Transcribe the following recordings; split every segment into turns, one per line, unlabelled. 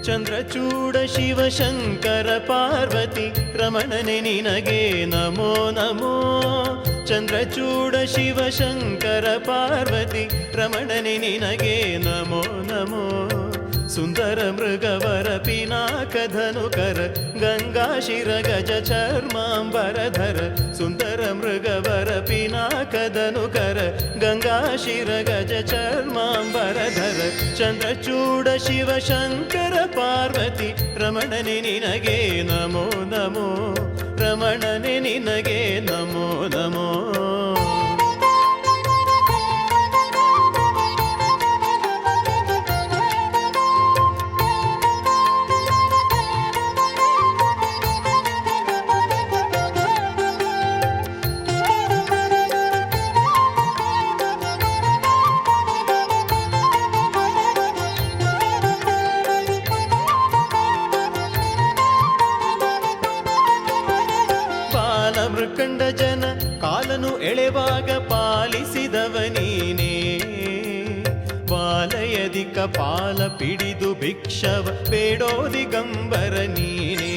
ಚಂದ್ರಚೂಡ ಶಿವ ಶಂಕರ ಪಾರ್ವತಿ ರಮಣನೆ ನಿನಗೆ ನಮೋ ನಮೋ. ಚಂದ್ರಚೂಡ ಶಿವ ಶಂಕರ ಪಾರ್ವತಿ ರಮಣನೆ ನಿನಗೆ ನಮೋ ನಮೋ. ಸುಂದರ ಮೃಗವರ ಪಿನಾಕ ಧನುಕರ ಗಂಗಾಶಿರ ಗಜ ಚರ್ಮಾಂಬರಧರ. ಸುಂದರ ಮೃಗವರ ಪಿನಾಕ ಧನುಕರ ಗಂಗಾಶಿರ ಗಜ ಚರ್ಮಾಂಬರಧರ. ಚಂದ್ರಚೂಡ ಶಿವ ಶಂಕರ ಪಾರ್ವತಿ ರಮಣನೆ ನಿನಗೆ ನಮೋ ನಮೋ. ರಮಣನೆ ನಿನಗೆ ನಮೋ ನಮೋ. ಕಂಡ ಜನ ಕಾಲನು ಎಳೆವಾಗ ಪಾಲಿಸಿದವ ನೀನೇ. ಬಾಲಯದಿಕ ಪಾಲ ಪಿಡಿದು ಭಿಕ್ಷವ ಬೇಡೋ ದಿಗಂಬರ ನೀನೇ.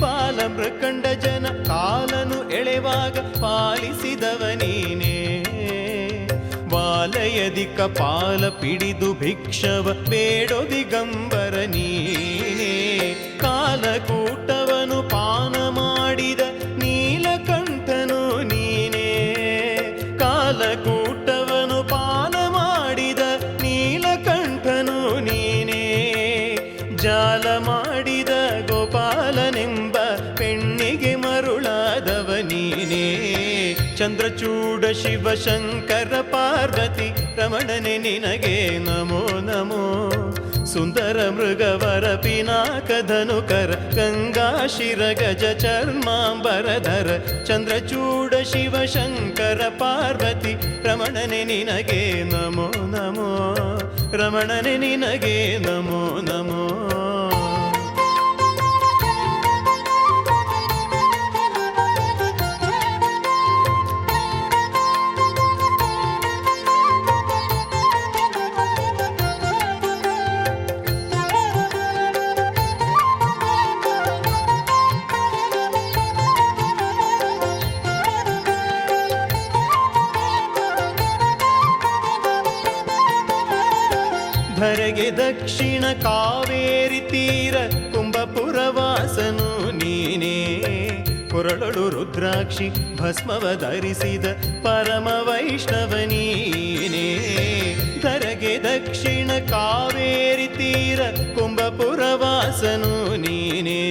ಬಾಲ ಮೃಕಂಡ ಜನ ಕಾಲನು ಎಳೆವಾಗ ಪಾಲಿಸಿದವ ನೀನೇ. ಬಾಲಯದಿಕ ಪಾಲ ಪಿಡಿದು ಭಿಕ್ಷವ ಬೇಡೋ ದಿಗಂಬರ ನೀನೇ. ಕಾಲಕೂಟವನು ಪಾನ ಮಾಡಿದ ನೀಲಕಂಠನು ನೀನೇ. ಕಾಲಕೂಟವನು ಪಾನ ಮಾಡಿದ ನೀಲಕಂಠನು ನೀನೇ. ಜಾಲ ಮಾಡಿದ ಗೋಪಾಲನೆಂಬ ಪೆಣ್ಣಿಗೆ ಮರುಳಾದವ ನೀನೇ. ಚಂದ್ರಚೂಡ ಶಿವ ಶಂಕರ ಪಾರ್ವತಿ ರಮಣನೆ ನಿನಗೆ ನಮೋ ನಮೋ. ಸುಂದರ ಮೃಗವರ ಪಿನಾಕ ಧನುಕರ ಗಂಗಾಶಿರ ಗಜ ಚರ್ಮಾಂಬರಧರ. ಚಂದ್ರಚೂಡ ಶಿವ ಶಂಕರ ಪಾರ್ವತಿ ರಮಣನೆ ನಿನಗೆ ನಮೋ ನಮೋ. ರಮಣನೆ ನಿನಗೆ ನಮೋ ನಮೋ. ಧರೆಗೆ ದಕ್ಷಿಣ ಕಾವೇರಿ ತೀರ ಕುಂಭಪುರವಾಸನು ನೀನೇ. ಕೊರಳೊಳು ರುದ್ರಾಕ್ಷಿ ಭಸ್ಮವ ಧರಿಸಿದ ಪರಮ ವೈಷ್ಣವ ನೀನೇ. ಧರೆಗೆ ದಕ್ಷಿಣ ಕಾವೇರಿ ತೀರ ಕುಂಭಪುರವಾಸನು ನೀನೇ.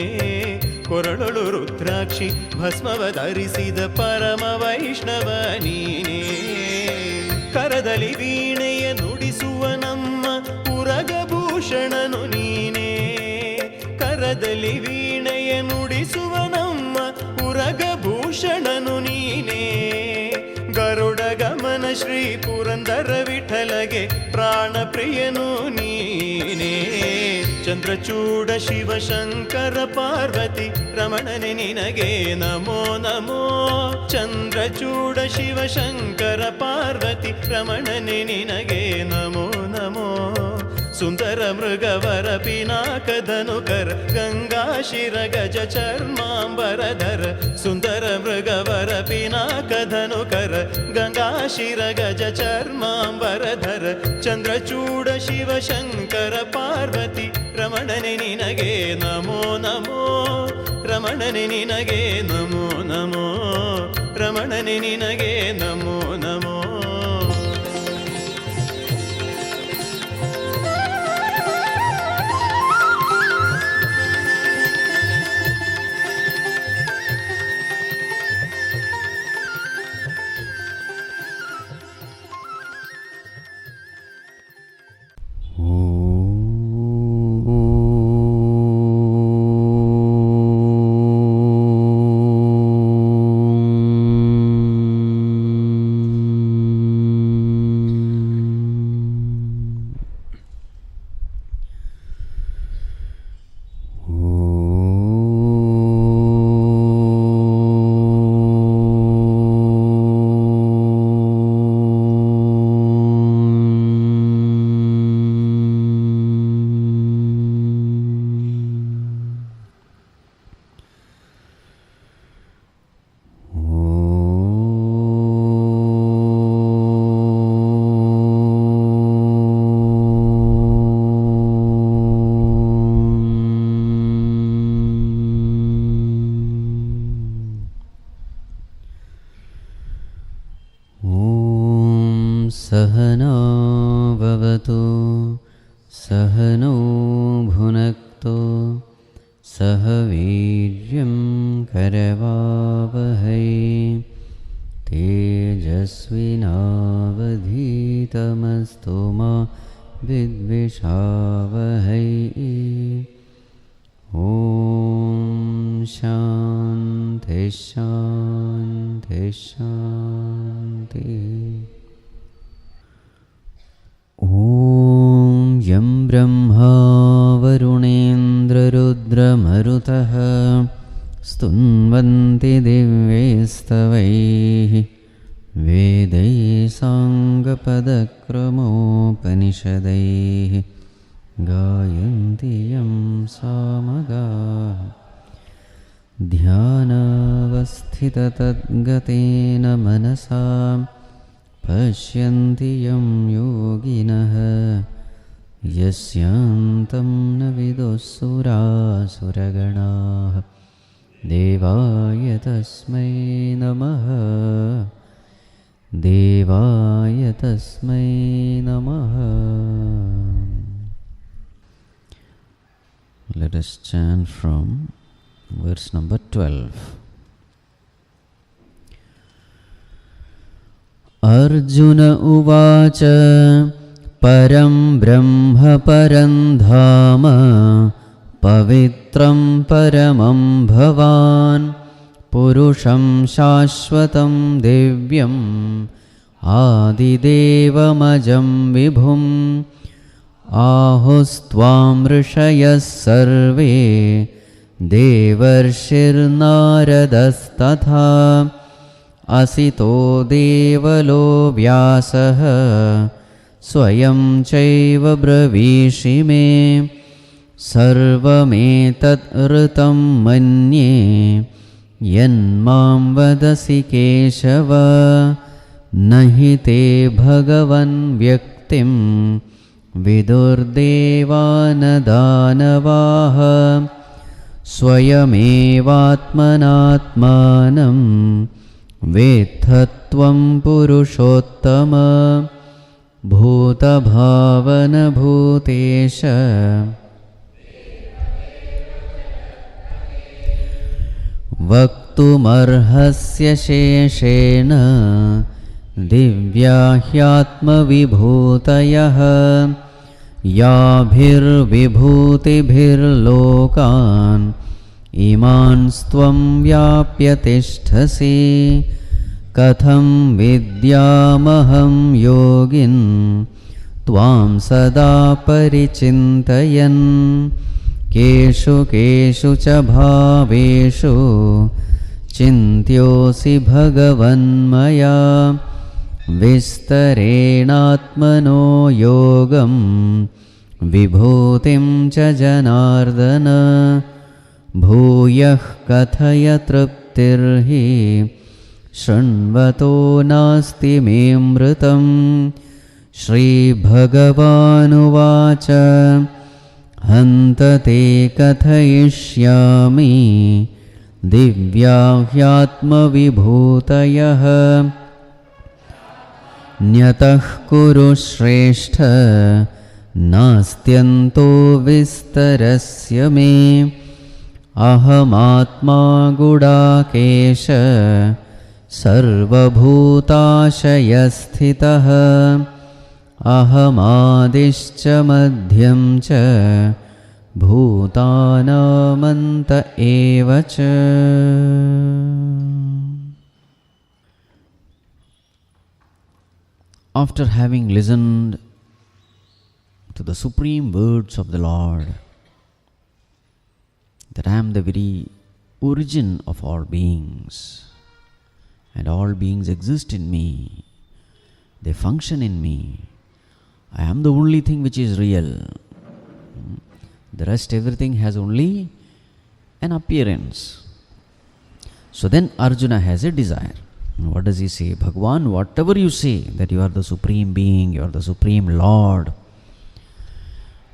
ಕೊರಳೊಳು ರುದ್ರಾಕ್ಷಿ ಭಸ್ಮವ ಧರಿಸಿದ ಪರಮ ವೈಷ್ಣವ ನೀನೇ. ಕರದಲ್ಲಿ ವೀಣೆಯ ನುಡಿಸುವ ನಮ್ಮ ಪುರಗಭೂಷಣನು ನೀನೇ. ಕರದಲ್ಲಿ ವೀಣೆಯ ನುಡಿಸುವ ನಮ್ಮ ಪುರಗಭೂಷಣನು ನೀನೇ. ಗರುಡ ಗಮನ ಶ್ರೀ ಪುರಂದರ ವಿಠಲಗೆ ಪ್ರಾಣ ಪ್ರಿಯನು ನೀನೇ. ಚಂದ್ರಚೂಡ ಶಿವ ಶಂಕರ ಪಾರ್ವತಿ ರಮಣನೆ ನಿನಗೆ ನಮೋ ನಮೋ. ಚಂದ್ರಚೂಡ ಶಿವ ಶಂಕರ ಪಾರ್ವತಿ ರಮಣನೆ ನಿನಗೆ ನಮೋ ನಮೋ. ಸುಂದರ ಮೃಗವರ ಪಿನಾಕ ಧನುಕರ ಗಂಗಾಶಿರ ಗಜ ಚರ್ಮಾಂಬರಧರ. ಸುಂದರ ಮೃಗವರ ಪಿನಾಕ ಧನುಕರ ಗಂಗಾಶಿರ ಗಜ ಚರ್ಮಾಂಬರಧರ. ಚಂದ್ರಚೂಡ ಶಿವ ಶಂಕರ ಪಾರ್ವತಿ ರಮಣನೆ ನಿನಗೆ ನಮೋ ನಮೋ. ರಮಣನೆ ನಿನಗೆ ನಮೋ ನಮೋ. ರಮಣನೆ ನಿನಗೆ ನಮೋ ನಮೋ.
सहना भवतु सहनौ भुनक्तु सह वीर्यं करवावहै तेजस्विनावधीतमस्तु मा विद्विषावहै। ॐ शान्ति शान्ति शान्ति। ॐ यं ब्रह्मा वरुणेन्द्ररुद्रमरुतः स्तुन्वन्ति दिव्यैस्तवैः वेदैः साङ्गपदक्रमोपनिषदैः गायन्ति यं सामगाः। ध्यानावस्थिततद्गतेन मनसा पश्यन्ति यं योगिनः यस्यान्तं न विदुःसुरासुरगणाः। देवाय तस्मै नमः देवाय तस्मै नमः। Let us chant from verse number 12. Arjuna uvacha param brahma param dhama pavitram paramam bhavan purusham shashvatam divyam adidevamajam vibhum ahustvam rishayas sarve devarshirnaradastatha asito devalo vyasaha swayam chaiva bravishi me sarvametat ritam manye yanmam vadasi keshava nahi te bhagavan vyaktim vidurdevanadānavāha swayamevātmanātmānam vettatvam purushottama bhūtabhāvana bhūtesha vaktumarhasya sheshena दिव्याह्यात्मविभूतयः याभिर्विभूतिभिर्लोकान् इमांस्त्वं व्याप्य तिष्ठसि कथं विद्यामहं योगिन् त्वां सदा परिचिन्तयन् केषु केषु च भावेषु चिन्त्योऽसि भगवन्मया विस्तरेणात्मनो योगं विभूतिं च जनार्दन भूयः कथय तृप्तिर्हि शृण्वतो नास्ति मेऽमृतं। श्रीभगवानुवाच हन्त ते कथयिष्यामि दिव्याह्यात्मविभूतयः न्यतः कुरु श्रेष्ठ नास्त्यन्तो विस्तरस्य मे अहमात्मा गुडाकेश सर्वभूताशयस्थितः अहमादिश्च मध्यं च भूतानामन्त एव च। After having listened to the supreme words of the Lord, that I am the very origin of all beings, and all beings exist in me, they function in me, I am the only thing which is real. The rest, everything has only an appearance. So then Arjuna has a desire. What does he say? Bhagavan, whatever you say, that you are the supreme being, you are the supreme Lord,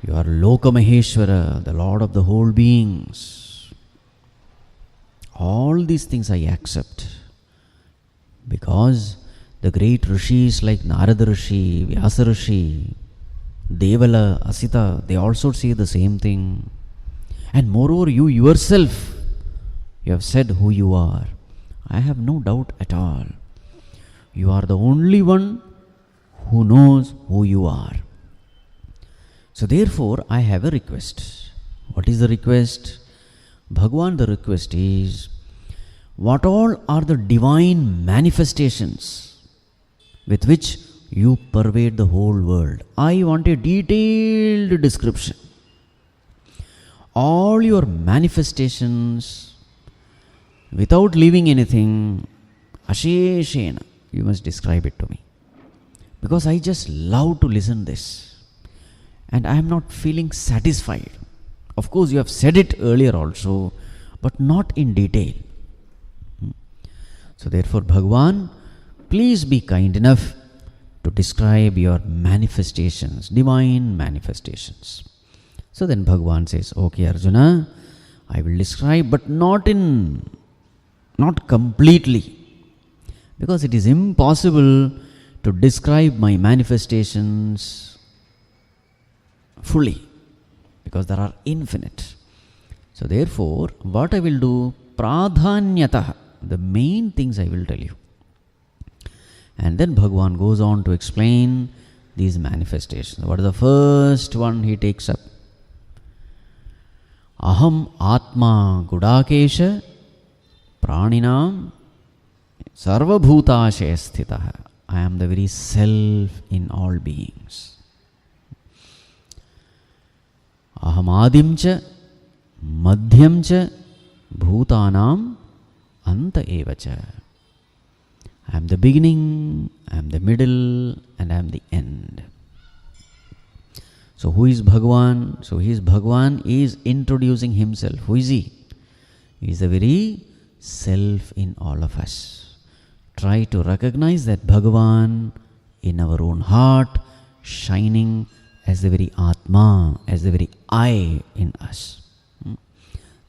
you are Lokamaheshwara, the Lord of the whole beings. All these things I accept, because The great rishis like Narada Rishi, Vyasa Rishi, Devala, Asita, they also say the same thing. And moreover, you yourself, you have said who you are. I have no doubt at all. You are the only one who knows who you are. So therefore, I have a request. What is the request? Bhagavan, the request is, what all are the divine manifestations with which you pervade the whole world? I want a detailed description. All your manifestations, without leaving anything, asheshena, you must describe it to me. Because I just love to listen this. And I am not feeling satisfied. Of course, you have said it earlier also, but not in detail. So therefore, Bhagavan, please be kind enough to describe your manifestations, divine manifestations. So then Bhagavan says, okay Arjuna, I will describe, but not completely. Because it is impossible to describe my manifestations fully. Because there are infinite. So therefore, what I will do, pradhanyatah, the main things I will tell you. And then Bhagavan goes on to explain these manifestations. What is the first one he takes up? Aham Atma Gudakesha Praninam Sarvabhutashaya Sthitah. I am the very self in all beings. Aham Adimcha Madhyamcha Bhutanam Anta Evacha. I am the beginning, I am the middle, and I am the end. So who is Bhagavan? So Bhagavan is introducing himself. Who is he? He is the very self in all of us. Try to recognize that Bhagavan in our own heart, shining as the very Atma, as the very I in us.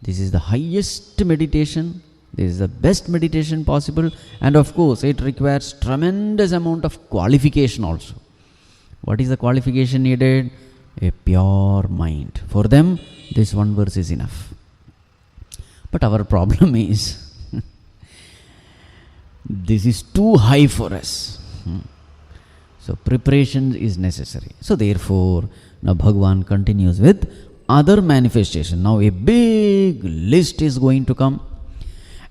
This is the highest meditation. This is the best meditation possible. And of course, it requires tremendous amount of qualification also. What is the qualification needed? A pure mind. For them, this one verse is enough. But our problem is, this is too high for us. So preparation is necessary. So therefore, now Bhagavan continues with other manifestation. Now a big list is going to come.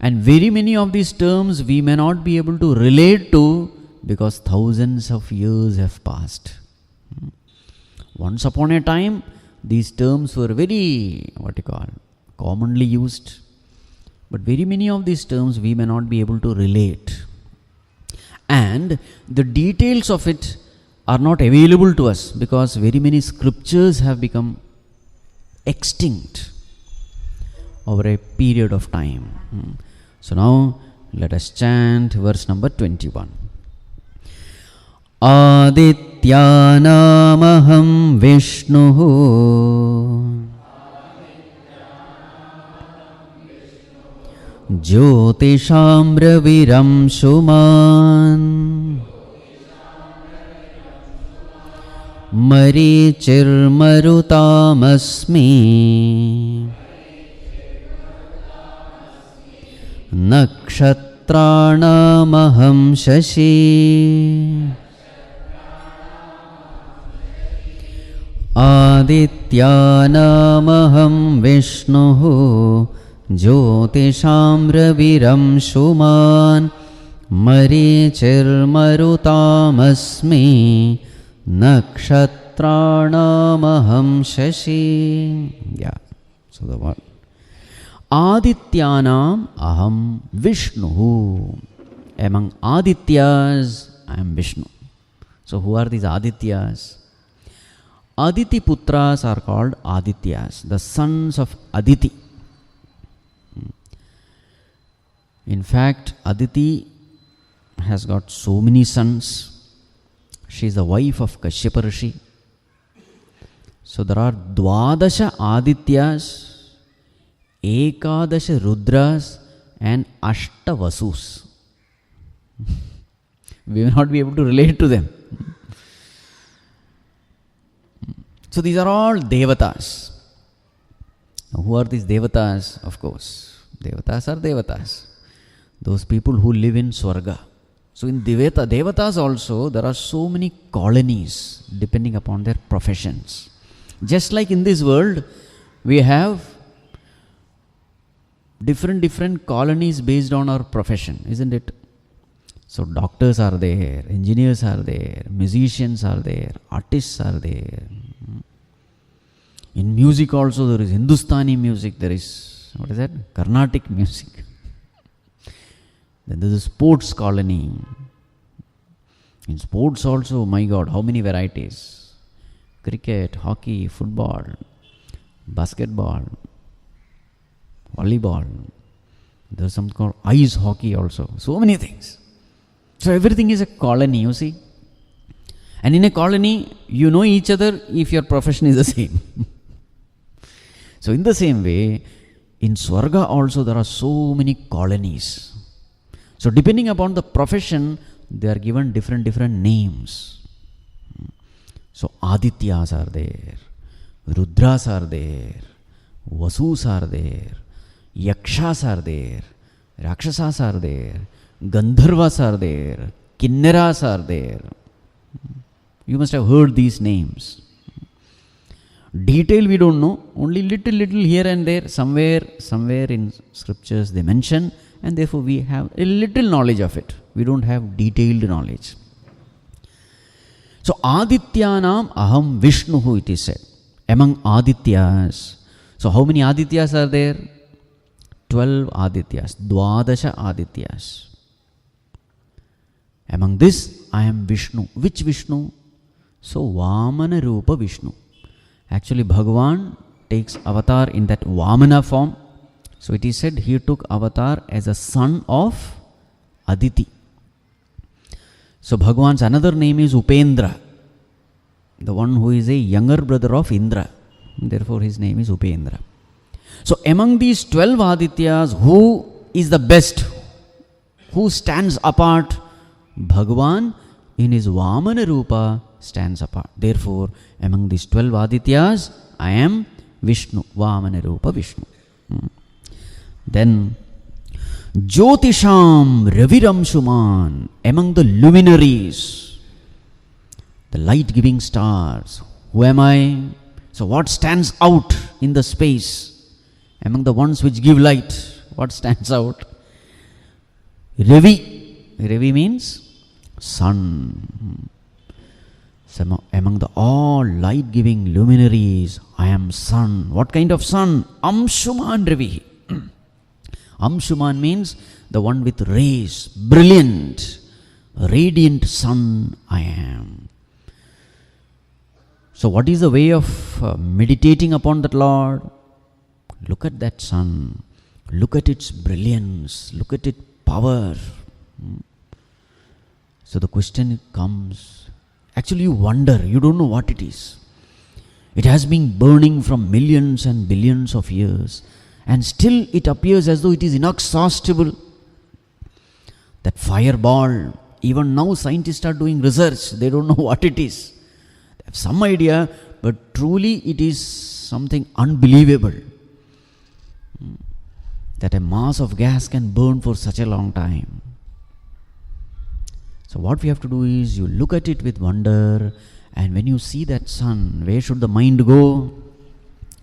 And very many of these terms we may not be able to relate to because thousands of years have passed. Once upon a time, these terms were very, commonly used. But very many of these terms we may not be able to relate. And the details of it are not available to us because very many scriptures have become extinct over a period of time. So now let us chant verse number 21. Adityanamaham Vishnuhu Jyotisham Raviram Shuman Marichirmarutamasmi Nakshatranamaham Shashi Adityanamaham Vishnuhu Jyotisham Raviram Shuman Marichirmarutamasmi Nakshatranamaham Shashi. Yeah. So the word Adityanam aham Vishnu. Among Adityas, I am Vishnu. So who are these Adityas? Aditi Putras are called Adityas, the sons of Aditi. In fact, Aditi has got so many sons. She is the wife of Kashyapa Rishi. So there are Dwadasha Adityas, Ekadasha Rudras and Ashtavasus. We will not be able to relate to them. So these are all Devatas. Now, who are these Devatas? Of course, Devatas are Devatas. Those people who live in Swarga. So in Devatas also, there are so many colonies depending upon their professions. Just like in this world, we have different colonies based on our profession, isn't it? So doctors are there, engineers are there, musicians are there, artists are there. In music also there is Hindustani music, there is, what is that? Carnatic music. Then there is a sports colony. In sports also, my God, how many varieties? Cricket, hockey, football, basketball, volleyball. There is something called ice hockey also. So many things. So everything is a colony, you see. And in a colony, you know each other if your profession is the same. So in the same way, in Swarga also there are so many colonies. So depending upon the profession, they are given different names. So Adityas are there, Rudras are there, Vasus are there, Yakshas are there, Rakshasas are there, Gandharvas are there, Kinneras are there. You must have heard these names. Detail we don't know, only little here and there, somewhere in scriptures they mention, and therefore we have a little knowledge of it. We don't have detailed knowledge. So Adityanam aham Vishnuhu, it is said. Among Adityas. So how many Adityas are there? 12 Adityas. Dwadasha Adityas. Among this, I am Vishnu. Which Vishnu? So Vamana Rupa Vishnu. Actually, Bhagavan takes avatar in that Vamana form. So it is said he took avatar as a son of Aditi. So Bhagavan's another name is Upendra, the one who is a younger brother of Indra. Therefore his name is Upendra. So among these 12 Adityas, who is the best? Who stands apart? Bhagavan in his Vamana Rupa stands apart. Therefore, among these 12 Adityas, I am Vishnu, Vamana Rupa Vishnu. Then, Jyotisham Raviram Shuman, among the luminaries, the light-giving stars. Who am I? So what stands out in the space? Among the ones which give light, what stands out? Ravi. Ravi means sun. So among the all light-giving luminaries, I am sun. What kind of sun? Amshuman Ravi. Amshuman means the one with rays, brilliant, radiant sun I am. So what is the way of meditating upon that Lord? Look at that sun, look at its brilliance, look at its power. So the question comes, actually you wonder, you don't know what it is. It has been burning from millions and billions of years, and still it appears as though it is inexhaustible. That fireball, even now scientists are doing research, they don't know what it is. They have some idea, but truly it is something unbelievable. That a mass of gas can burn for such a long time. So what we have to do is, you look at it with wonder, and when you see that sun, where should the mind go?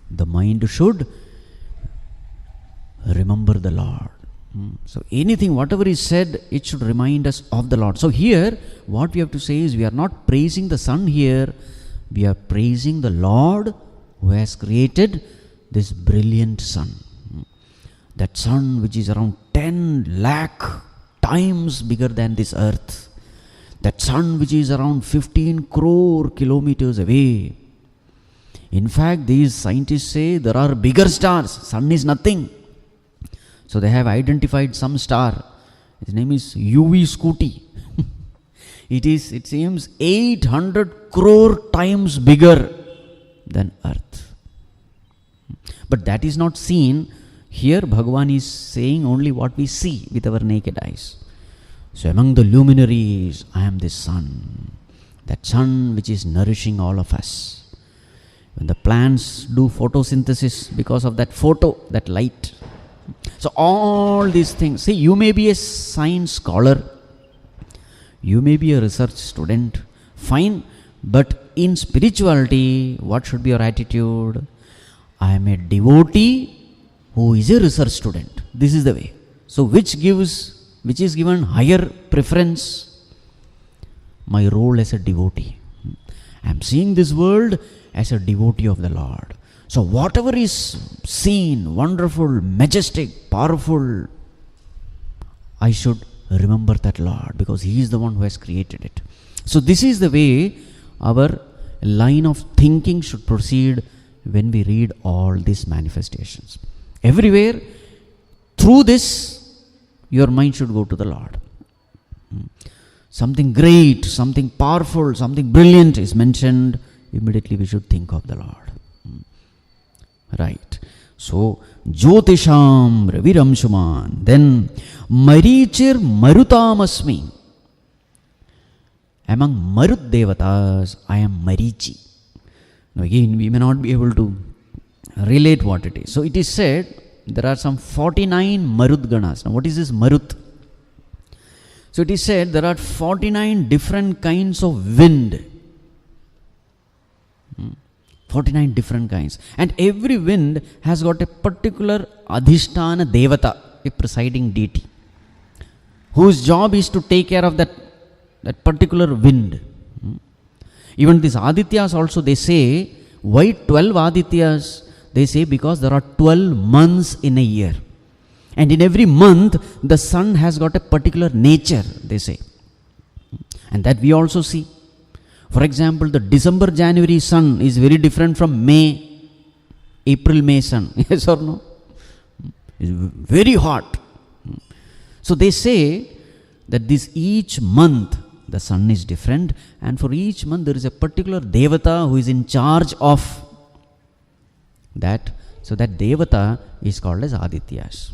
The mind should remember the Lord. So anything, whatever is said, it should remind us of the Lord. So here, what we have to say is, we are not praising the sun here, we are praising the Lord who has created this brilliant sun. That sun which is around 10 lakh times bigger than this earth. That sun which is around 15 crore kilometers away. In fact, these scientists say there are bigger stars. Sun is nothing. So they have identified some star. His name is UV Scooty. It seems 800 crore times bigger than earth. But that is not seen. Here Bhagavan is saying only what we see with our naked eyes. So among the luminaries, I am the sun. That sun which is nourishing all of us. When the plants do photosynthesis because of that that light. So all these things. See, you may be a science scholar. You may be a research student. Fine. But in spirituality, what should be your attitude? I am a devotee who is a research student. This is the way. So which is given higher preference? My role as a devotee. I am seeing this world as a devotee of the Lord. So whatever is seen, wonderful, majestic, powerful, I should remember that Lord, because He is the one who has created it. So this is the way our line of thinking should proceed when we read all these manifestations. Everywhere, through this, your mind should go to the Lord. Something great, something powerful, something brilliant is mentioned, immediately we should think of the Lord. Right. So, Jyotisham Raviram Shuman. Then, Marichir Marutamasmi. Among Marut Devatas, I am Marichi. Now again, we may not be able to relate what it is. So it is said, there are some 49 Marut Ganas. Now what is this Marut? So it is said, there are 49 different kinds of wind. 49 different kinds. And every wind has got a particular Adhisthana Devata, a presiding deity, whose job is to take care of that particular wind. Even these Adityas also, they say, why 12 Adityas? They say because there are 12 months in a year. And in every month, the sun has got a particular nature, they say. And that we also see. For example, the December-January sun is very different from April-May sun. Yes or no? It's very hot. So they say that this each month, the sun is different, and for each month there is a particular Devata who is in charge of that. So that Devata is called as Adityas.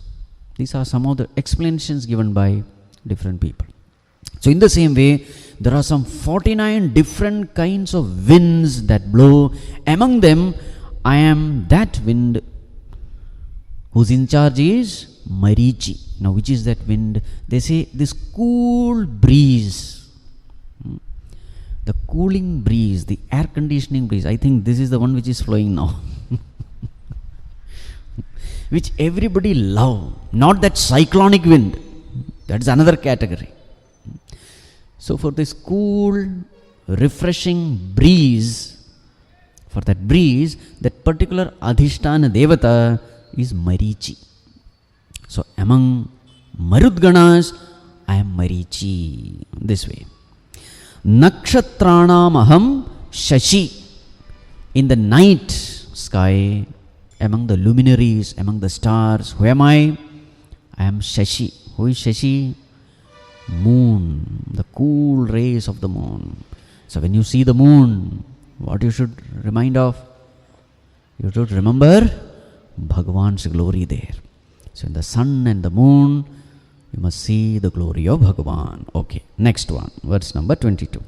These are some of the explanations given by different people. So in the same way, there are some 49 different kinds of winds that blow. Among them, I am that wind whose in charge is Marichi. Now which is that wind? They say this cool breeze. The cooling breeze, the air conditioning breeze. I think this is the one which is flowing now. Which everybody love. Not that cyclonic wind. That is another category. So for this cool, refreshing breeze, for that breeze, that particular Adhisthana Devata is Marichi. So among Marudganas, I am Marichi. This way. Nakshatranam aham Shashi. In the night sky, among the luminaries, among the stars, who am I? I am Shashi. Who is Shashi? Moon, the cool rays of the moon. So when you see the moon, what you should remind of? You should remember Bhagavan's glory there. So in the sun and the moon, you must see the glory of Bhagavan. Okay, next one, verse number 22.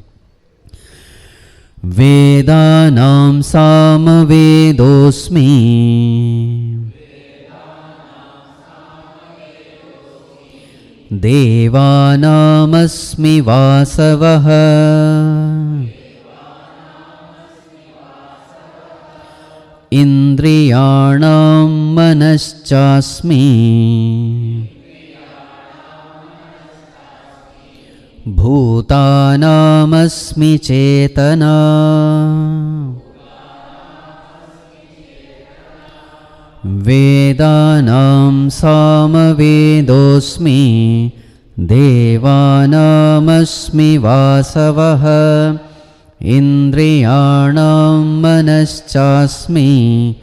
Vedanam samavedosmi Devanamasmi vasavaha Indriyanam manaschasmi Bhutanamasmi cetana Vedanam samavedosmi Devanamasmi vasavaha Indriyanam manaschasmi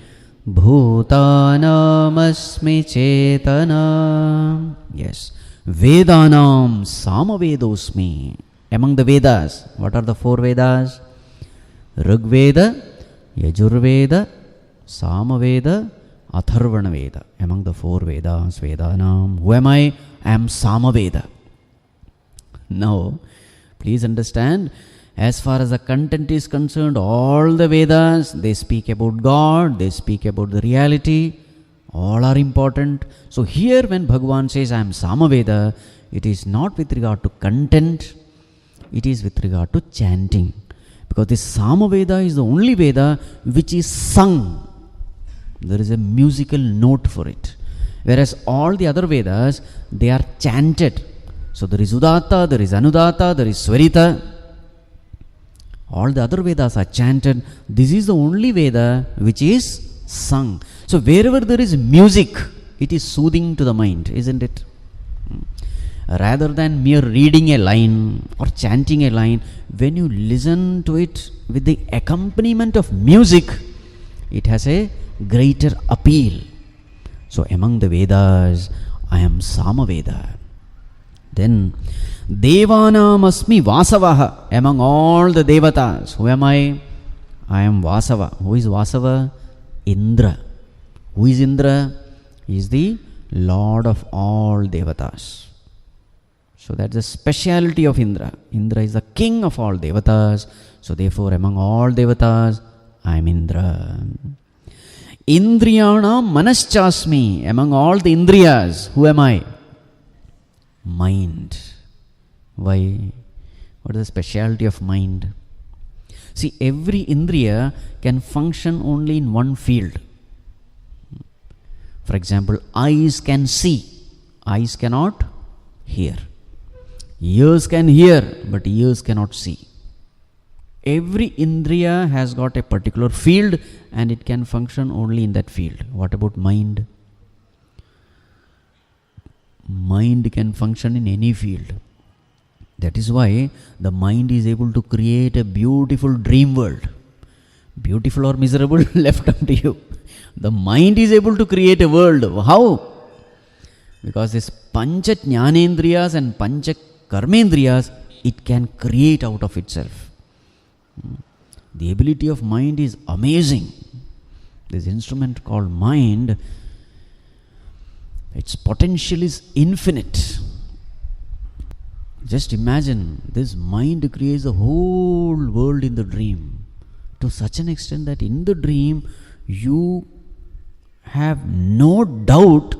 Bhutanamasmi cetana. Yes. Vedanam samavedosmi. Among the Vedas, what are the 4 Vedas? Rigveda, Yajurveda, Samaveda, Atharvana Veda. Among the 4 Vedas, Vedanam. Who am I? I am Samaveda. Now, please understand, as far as the content is concerned, all the Vedas, they speak about God, they speak about the reality, all are important. So here when Bhagavan says, I am Samaveda, it is not with regard to content, it is with regard to chanting. Because this Samaveda is the only Veda which is sung. There is a musical note for it. Whereas all the other Vedas, they are chanted. So there is Udatta, there is Anudatta, there is Swarita. All the other Vedas are chanted. This is the only Veda which is sung. So wherever there is music, it is soothing to the mind, isn't it? Rather than mere reading a line or chanting a line, when you listen to it with the accompaniment of music, it has a greater appeal. So among the Vedas, I am Samaveda. Then, Devanam asmi Vasavaha. Among all the Devatas, who am I? I am Vasava. Who is Vasava? Indra. Who is Indra? He is the Lord of all Devatas. So that's the speciality of Indra. Indra is the king of all Devatas. So therefore, among all Devatas, I am Indra. Indriyana Manaschasmi. Among all the Indriyas, who am I? Mind. Why? What is the speciality of mind? See, every Indriya can function only in one field. For example, eyes can see, eyes cannot hear. Ears can hear, but ears cannot see. Every Indriya has got a particular field and it can function only in that field. What about mind? Mind can function in any field. That is why the mind is able to create a beautiful dream world. Beautiful or miserable, left up to you. The mind is able to create a world. How? Because this Pancha Jnanendriyas and Pancha Karmendriyas, it can create out of itself. The ability of mind is amazing. This instrument called mind, its potential is infinite. Just imagine, this mind creates the whole world in the dream to such an extent that in the dream you have no doubt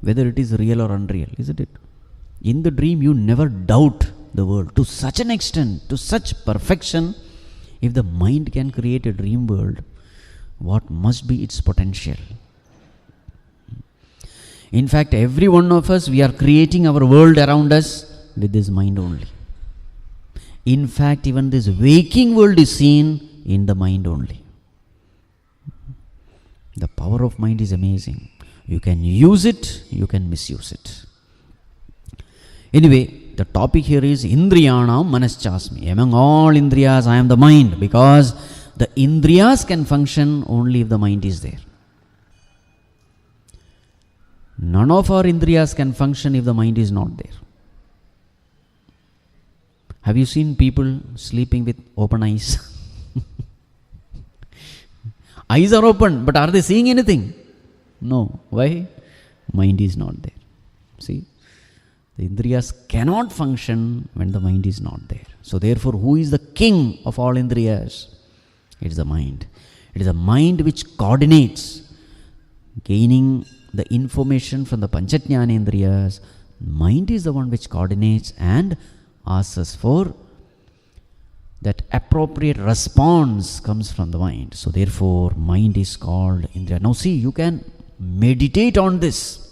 whether it is real or unreal, isn't it? In the dream you never doubt the world. To such an extent, to such perfection, if the mind can create a dream world, what must be its potential? In fact, every one of us, we are creating our world around us with this mind only. In fact, even this waking world is seen in the mind only. The power of mind is amazing. You can use it, you can misuse it. Anyway, the topic here is Indriyanam Manaschasmi. Among all Indriyas, I am the mind, because the Indriyas can function only if the mind is there. None of our Indriyas can function if the mind is not there. Have you seen people sleeping with open eyes? Eyes are open, but are they seeing anything? No. Why? Mind is not there. See? The Indriyas cannot function when the mind is not there. So therefore, who is the king of all Indriyas? It is the mind. It is the mind which coordinates, gaining the information from the Panchajnanendriyas. Mind is the one which coordinates and asks us for that appropriate response comes from the mind. So therefore, mind is called Indriya. Now see, you can meditate on this.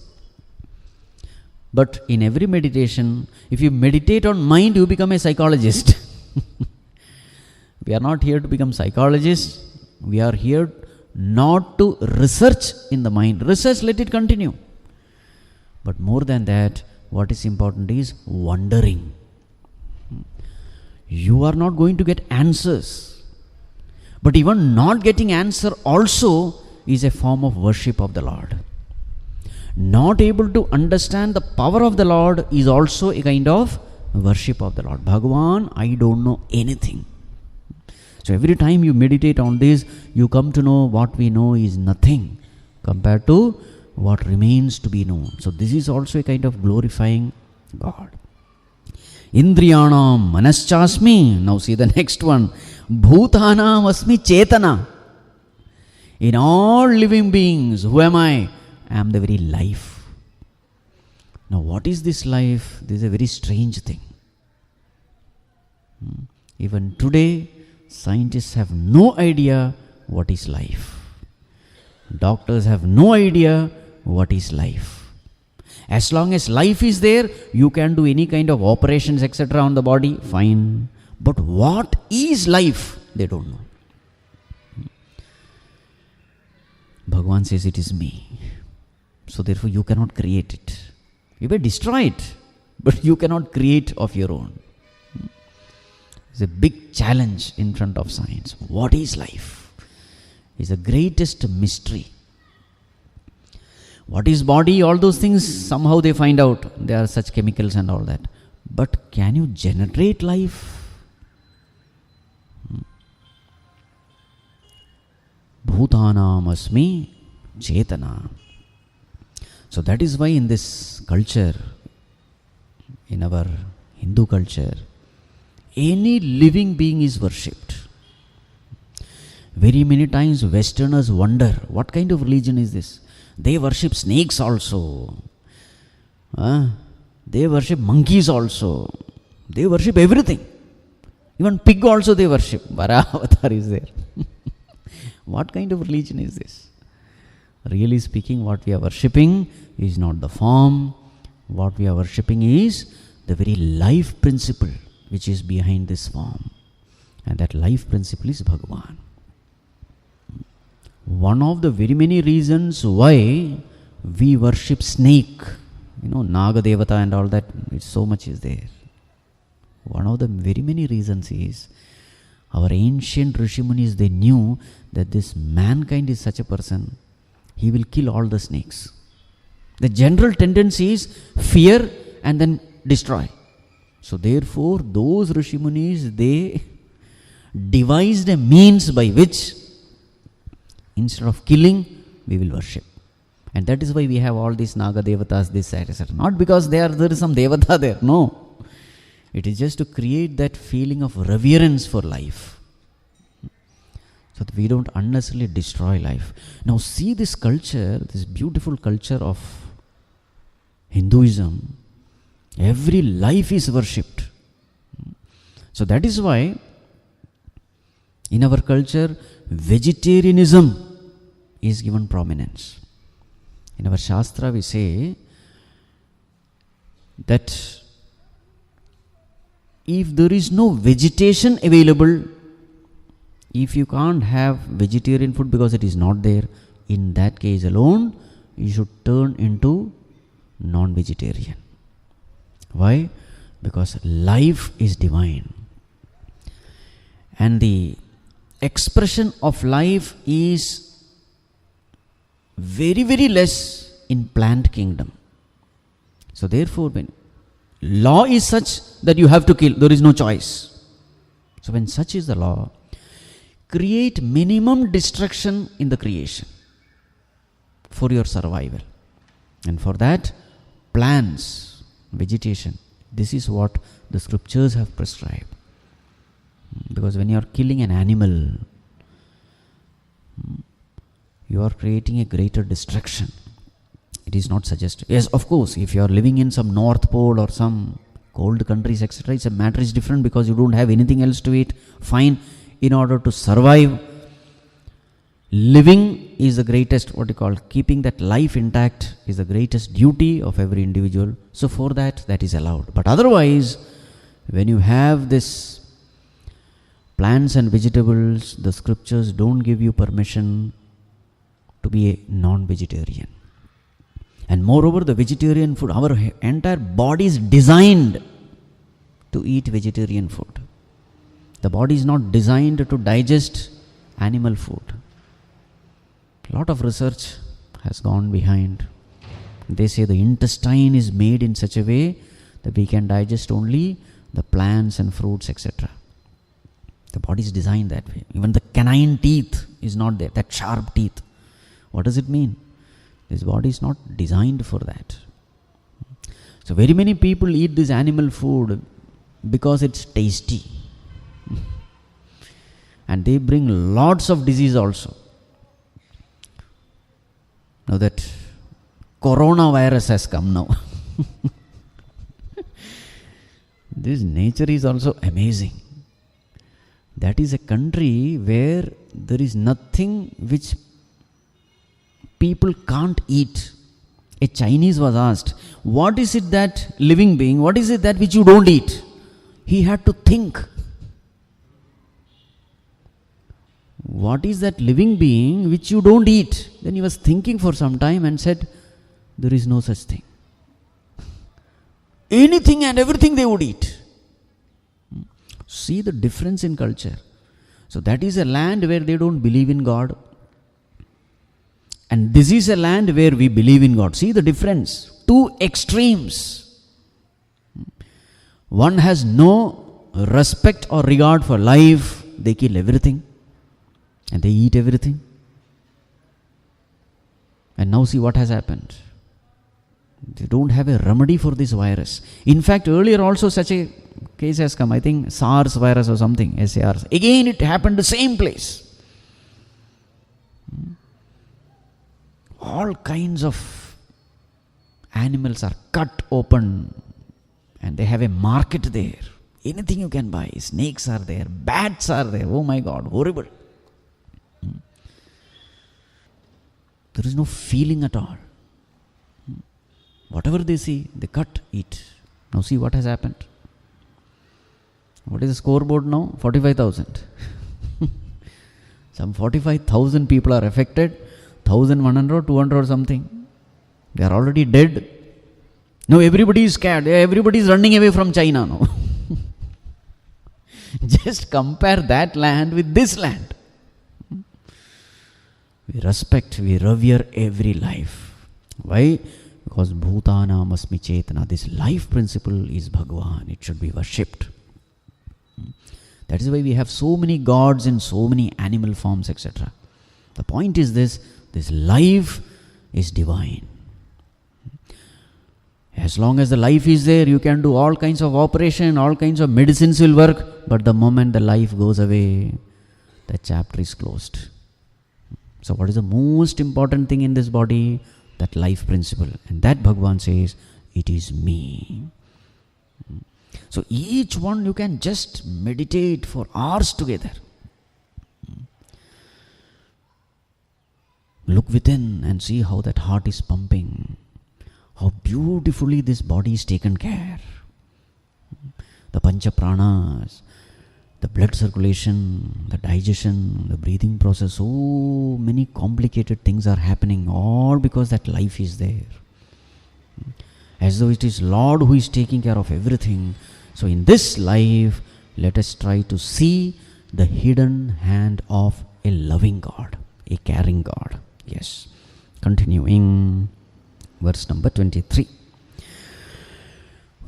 But in every meditation, if you meditate on mind, you become a psychologist. We are not here to become psychologists. We are here not to research in the mind. Research, let it continue. But more than that, what is important is wondering. You are not going to get answers. But even not getting answer also is a form of worship of the Lord. Not able to understand the power of the Lord is also a kind of worship of the Lord. Bhagavan, I don't know anything. So every time you meditate on this, you come to know what we know is nothing compared to what remains to be known. So this is also a kind of glorifying God. Indriyanam manaschasmi. Now see the next one. Bhutanam asmi chetana. In all living beings, who am I? I am the very life. Now what is this life? This is a very strange thing. Even today, scientists have no idea what is life. Doctors have no idea what is life. As long as life is there, you can do any kind of operations, etc. on the body, fine. But what is life? They don't know. Bhagavan says it is me. So therefore you cannot create it. You may destroy it, but you cannot create of your own. It's a big challenge in front of science. What is life? It's the greatest mystery. What is body? All those things, somehow they find out. There are such chemicals and all that. But can you generate life? Bhutanam asmi chetana. So that is why in this culture, in our Hindu culture, any living being is worshipped. Very many times Westerners wonder, what kind of religion is this? They worship snakes also. They worship monkeys also. They worship everything. Even pig also they worship. Varaha is there. What kind of religion is this? Really speaking, what we are worshipping is not the form. What we are worshipping is the very life principle which is behind this form. And that life principle is Bhagavan. One of the very many reasons why we worship snake, Naga Devata and all that, so much is there. One of the very many reasons is, our ancient Rishimunis, they knew that this mankind is such a person, he will kill all the snakes. The general tendency is fear and then destroy. So therefore, those Rishimunis, they devised a means by which, instead of killing, we will worship. And that is why we have all these Naga Devatas, this, etc. Not because there is some Devata there, no. It is just to create that feeling of reverence for life, so that we don't unnecessarily destroy life. Now see this culture, this beautiful culture of Hinduism. Every life is worshipped. So that is why in our culture, vegetarianism is given prominence. In our Shastra we say that if there is no vegetation available, if you can't have vegetarian food because it is not there, in that case alone, you should turn into non-vegetarian. Why? Because life is divine. And the expression of life is very, very less in plant kingdom. So therefore, when law is such that you have to kill, there is no choice. So when such is the law, create minimum destruction in the creation for your survival. And for that, plants, vegetation, this is what the scriptures have prescribed. Because when you are killing an animal, you are creating a greater destruction. It is not suggested. Yes, of course, if you are living in some North Pole or some cold countries, etc., it's a matter is different because you don't have anything else to eat. Fine. In order to survive, living is the greatest, keeping that life intact is the greatest duty of every individual. So for that is allowed. But otherwise, when you have this plants and vegetables, the scriptures don't give you permission to be a non-vegetarian. And moreover, the vegetarian food, our entire body is designed to eat vegetarian food. The body is not designed to digest animal food. A lot of research has gone behind. They say the intestine is made in such a way that we can digest only the plants and fruits, etc. The body is designed that way. Even the canine teeth is not there, that sharp teeth. What does it mean? This body is not designed for that. So very many people eat this animal food because it's tasty. And they bring lots of disease also. Now that coronavirus has come now. This nature is also amazing. That is a country where there is nothing which people can't eat. A Chinese was asked, what is it that living being, what is it that which you don't eat? He had to think. What is that living being which you don't eat? Then he was thinking for some time and said, there is no such thing. Anything and everything they would eat. See the difference in culture. So that is a land where they don't believe in God. And this is a land where we believe in God. See the difference. Two extremes. One has no respect or regard for life. They kill everything. And they eat everything. And now see what has happened. They don't have a remedy for this virus. In fact, earlier also such a case has come. I think SARS virus or something. SARS. Again it happened the same place. All kinds of animals are cut open. And they have a market there. Anything you can buy. Snakes are there. Bats are there. Oh my God. Horrible. There is no feeling at all. Whatever they see, they cut, eat. Now see what has happened. What is the scoreboard now? 45,000. Some 45,000 people are affected. 1,100, 200 or something. They are already dead. Now everybody is scared. Everybody is running away from China now. Just compare that land with this land. We respect, we revere every life. Why? Because Bhutanam asmi chetana, this life principle is Bhagavan. It should be worshipped. That is why we have so many gods in so many animal forms, etc. The point is this life is divine. As long as the life is there, you can do all kinds of operation, all kinds of medicines will work. But the moment the life goes away, the chapter is closed. So what is the most important thing in this body? That life principle. And that Bhagavan says, it is me. So each one you can just meditate for hours together. Look within and see how that heart is pumping. How beautifully this body is taken care. The Pancha Pranas, the blood circulation, the digestion, the breathing process, so many complicated things are happening, all because that life is there. As though it is Lord who is taking care of everything. So in this life, let us try to see the hidden hand of a loving God, a caring God. Yes. Continuing, verse number 23.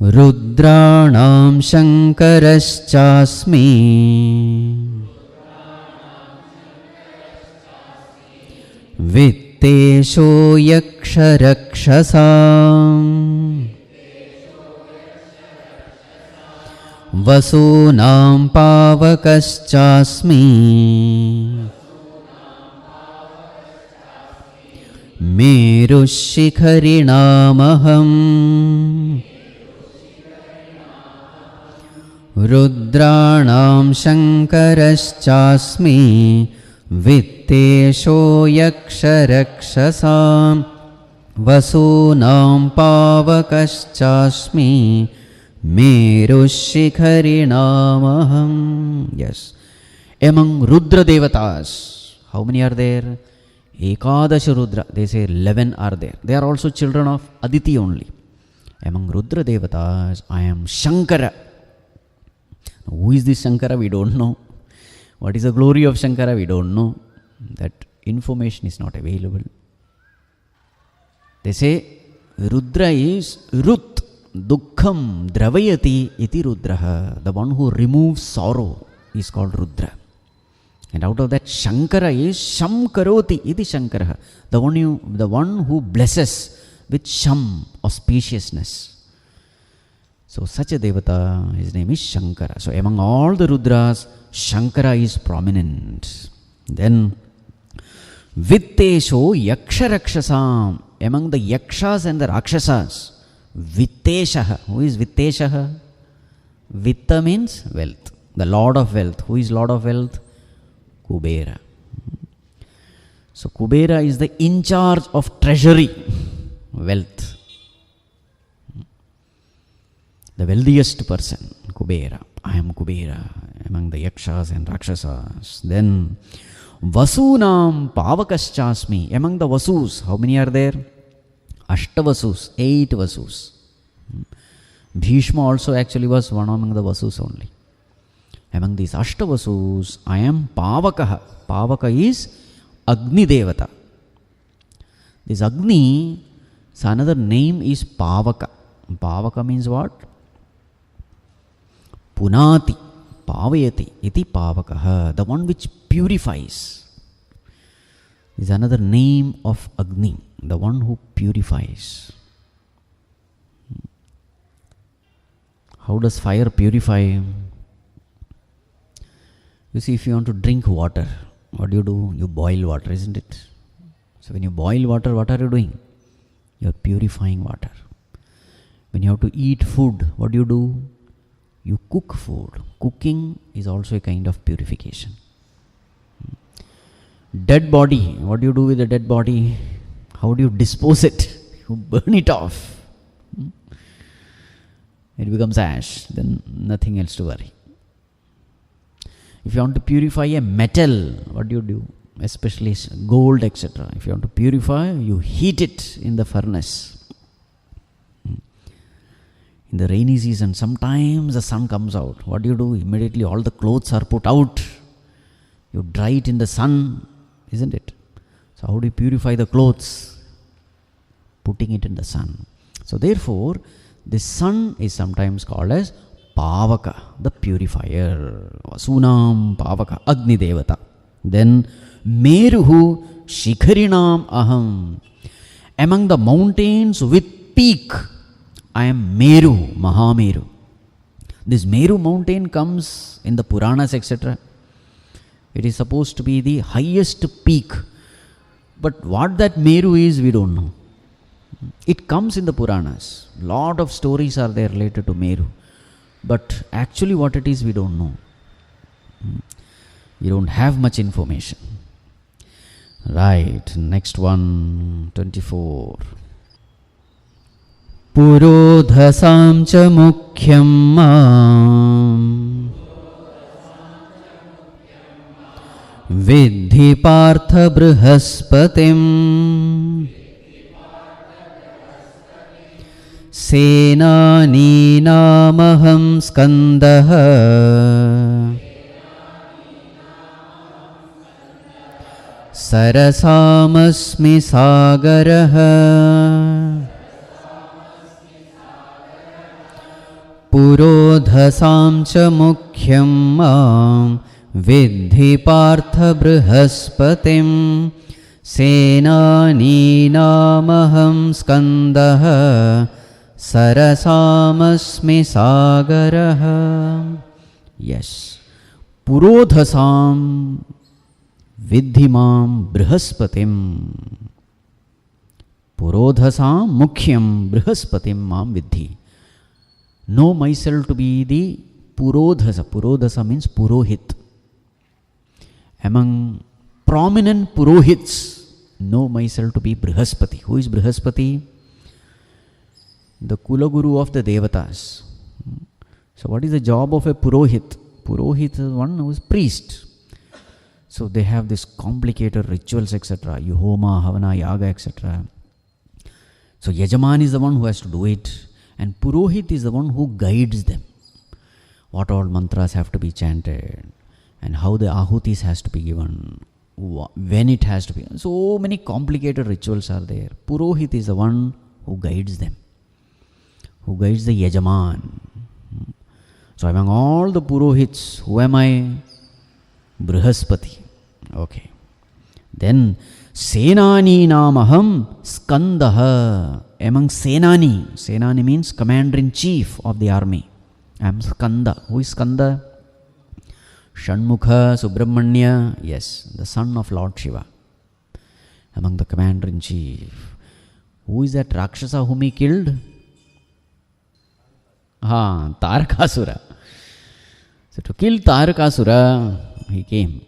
Rudranam Shankaraschasmi Vittesho Yaksharakshasam Vasunam Pavakaschasmi Merushikharinamaham Rudranam Shankaraschasmi Vittesho Yaksharakshasam Vasunam Pavakaschasmi Merushikharinamaham. Yes. Among Rudra Devatas, how many are there? Ekadasha Rudra. They say 11 are there. They are also children of Aditi only. Among Rudra Devatas, I am Shankara. Who is this Shankara? We don't know. What is the glory of Shankara? We don't know. That information is not available. They say Rudra is Rut, Dukkham, Dravayati iti Rudraha. The one who removes sorrow is called Rudra. And out of that Shankara is Shamkaroti iti Shankara. The one who blesses with Sham, auspiciousness. So such a Devata, his name is Shankara. So among all the Rudras, Shankara is prominent. Then Vittesho Yaksha Rakshasam. Among the Yakshas and the Rakshasas, Vitteshaha. Who is Vitteshaha? Vitta means wealth. The Lord of wealth. Who is Lord of wealth? Kubera. So Kubera is the in charge of treasury, wealth. The wealthiest person, Kubera. I am Kubera among the Yakshas and Rakshasas. Then Vasunam Pavakaschasmi. Among the Vasus, how many are there? Ashtavasus, 8 Vasus. Bhishma also actually was one among the Vasus only. Among these Ashtavasus, I am Pavakaha. Pavaka is Agni Devata. This Agni, so another name is Pavaka. Pavaka means what? Punati, Pavayati, iti Pavakaha, the one which purifies. Is another name of Agni, the one who purifies. How does fire purify? You see, if you want to drink water, what do? You boil water, isn't it? So when you boil water, what are you doing? You are purifying water. When you have to eat food, what do? You cook food. Cooking is also a kind of purification. Dead body, what do you do with the dead body? How do you dispose it? You burn it off. It becomes ash, then nothing else to worry. If you want to purify a metal, what do? Especially gold, etc. If you want to purify, you heat it in the furnace. In the rainy season, sometimes the sun comes out. What do? Immediately all the clothes are put out. You dry it in the sun, isn't it? So how do you purify the clothes? Putting it in the sun. So therefore, the sun is sometimes called as Pavaka, the purifier. Vasunam Pavaka, Agni Devata. Then Meruhu Shikharinam Aham. Among the mountains with peak, I am Meru, Mahameru. This Meru mountain comes in the Puranas, etc. It is supposed to be the highest peak. But what that Meru is, we don't know. It comes in the Puranas. Lot of stories are there related to Meru. But actually what it is, we don't know. We don't have much information. Right, next one, 24. Purodhasam cha mukhyam mam Vidhi partha brihaspatim Senani namaham skandaha Sarasamasmi sagaraha Purodhasam cha mukhyam mam Vidhi partha brihaspatim Senani namaham skandaha Sarasamasmi sagaraha. Yes. Purodhasam vidhimam brihaspatim. Purodhasam mukhyam brihaspatim mam vidhi. Know myself to be the Purodhasa. Purodhasa means Purohit. Among prominent Purohits, know myself to be Brihaspati. Who is Brihaspati? The Kulaguru of the Devatas. So what is the job of a Purohit? Purohit is one who is priest. So they have this complicated rituals, etc. Yuhoma, Havana, Yaga, etc. So Yajaman is the one who has to do it. And Purohit is the one who guides them. What all mantras have to be chanted. And how the ahutis has to be given. When it has to be. So many complicated rituals are there. Purohit is the one who guides them. Who guides the Yajaman. So among all the Purohits, who am I? Brihaspati. Okay. Then Senani namaham Skandaha. Among Senani means commander-in-chief of the army. I am Skanda. Who is Skanda? Shanmukha Subramanya. Yes, the son of Lord Shiva. Among the commander-in-chief. Who is that Rakshasa whom he killed? Tarakasura. So to kill Tarakasura, he came.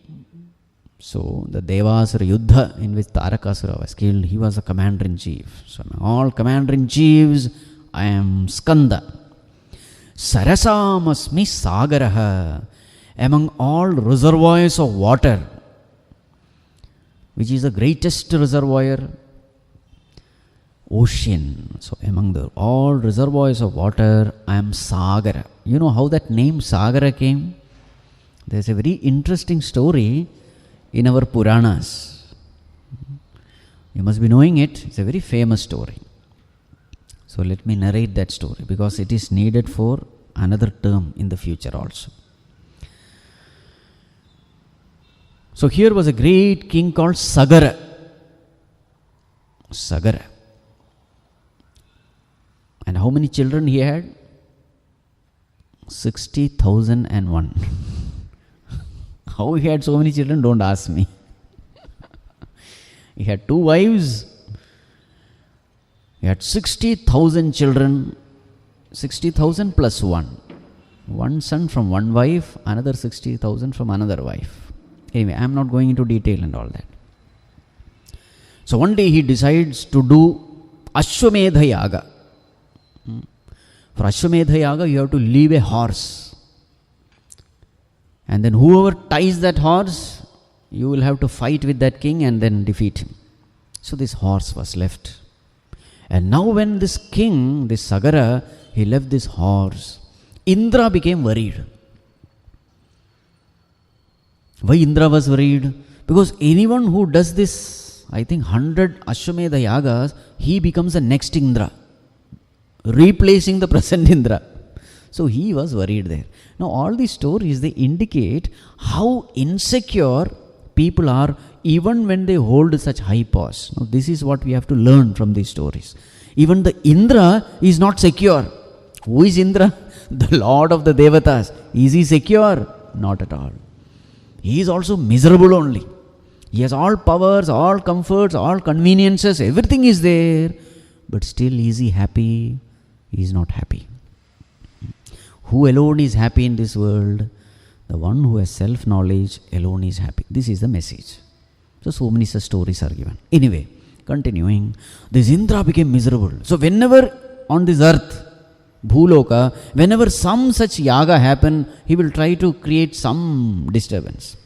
So the Devasura Yuddha in which Tarakasura was killed, he was a commander-in-chief. So among all commander-in-chiefs, I am Skanda. Sarasamasmi Sāgara. Among all reservoirs of water, which is the greatest reservoir? Ocean. So among all reservoirs of water, I am Sāgara. You know how that name Sāgara came? There's a very interesting story in our Puranas. You must be knowing it. It's a very famous story. So let me narrate that story because it is needed for another term in the future also. So here was a great king called Sāgara. Sāgara. And how many children he had? 60,001. How he had so many children, don't ask me. He had 2 wives. He had 60,000 children. 60,000 plus 1. One son from one wife, another 60,000 from another wife. Anyway, I am not going into detail and all that. So one day he decides to do Ashwamedha Yaga. For Ashwamedha Yaga, you have to leave a horse. And then whoever ties that horse, you will have to fight with that king and then defeat him. So this horse was left. And now when this king, this Sāgara, he left this horse, Indra became worried. Why Indra was worried? Because anyone who does this, I think 100 Ashwamedha Yagas, he becomes the next Indra, replacing the present Indra. So he was worried there. Now all these stories, they indicate how insecure people are even when they hold such high posts. Now this is what we have to learn from these stories. Even the Indra is not secure. Who is Indra? The Lord of the Devatas. Is he secure? Not at all. He is also miserable only. He has all powers, all comforts, all conveniences, everything is there. But still, is he happy? He is not happy. Who alone is happy in this world? The one who has self-knowledge alone is happy. This is the message. So many such stories are given. Anyway, continuing, this Indra became miserable. So whenever on this earth, Bhuloka, whenever some such yaga happen, he will try to create some disturbance.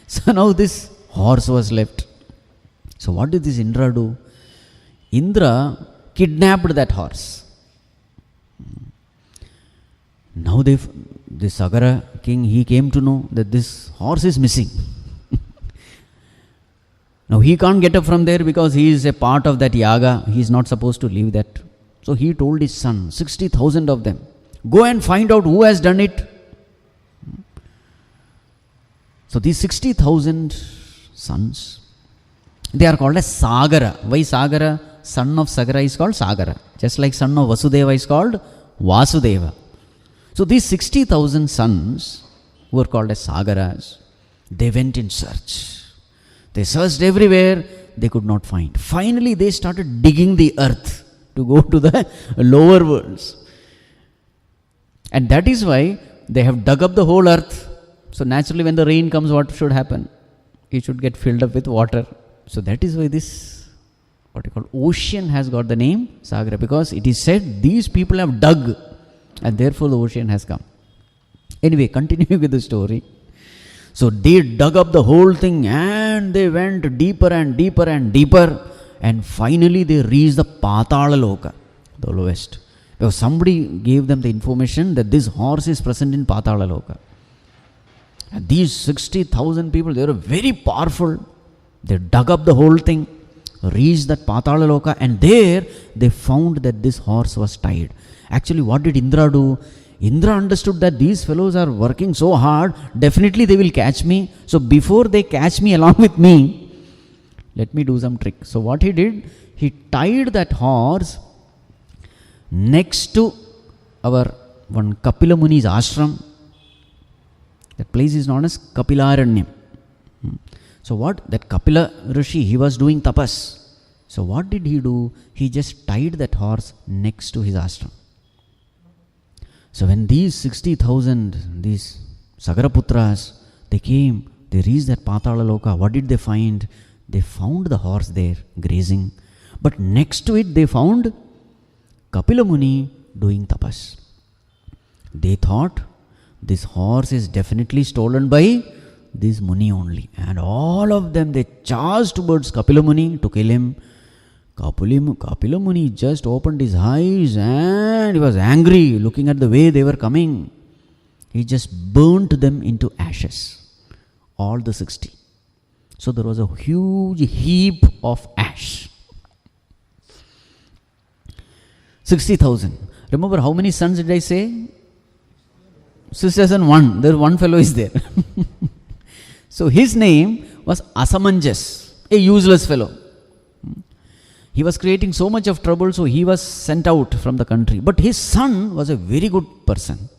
So now this horse was left. So what did this Indra do? Indra kidnapped that horse. Now the Sāgara king, he came to know that this horse is missing. Now he can't get up from there because he is a part of that yaga. He is not supposed to leave that. So he told his son, 60,000 of them, go and find out who has done it. So these 60,000 sons, they are called as Sāgara. Why Sāgara? Son of Sāgara is called Sāgara. Just like son of Vasudeva is called Vasudeva. So these 60,000 sons who are called as Sāgaras, they went in search. They searched everywhere, they could not find. Finally they started digging the earth to go to the lower worlds. And that is why they have dug up the whole earth. So naturally when the rain comes, what should happen? It should get filled up with water. So that is why this, what you call ocean, has got the name Sāgara, because it is said these people have dug and therefore the ocean has come. Anyway, continuing with the story. So they dug up the whole thing and they went deeper and deeper and deeper. And finally they reached the Patala Loka, the lowest. Because somebody gave them the information that this horse is present in Patala Loka. And these 60,000 people, they were very powerful. They dug up the whole thing, reached that Patala Loka, and there they found that this horse was tied. Actually, what did Indra do? Indra understood that these fellows are working so hard, definitely they will catch me. So before they catch me along with me, Let me do some trick. So what he did, he tied that horse next to our one Kapila Muni's ashram. That place is known as Kapilaranyam. So what? That Kapila Rishi, he was doing tapas. So what did he do? He just tied that horse next to his ashram. So when these 60,000, these Sagara Putras, they came, they reached that Patala Loka. What did they find? They found the horse there grazing. But next to it they found Kapila Muni doing tapas. They thought this horse is definitely stolen by this Muni only. And all of them, they charged towards Kapila Muni to kill him. Kapila Muni just opened his eyes and he was angry looking at the way they were coming. He just burnt them into ashes. All the 60. So there was a huge heap of ash. 60,000. Remember how many sons did I say? 6,001. There one fellow is there. So his name was Asamanjas, a useless fellow. He was creating so much of trouble, so he was sent out from the country. But his son was a very good person.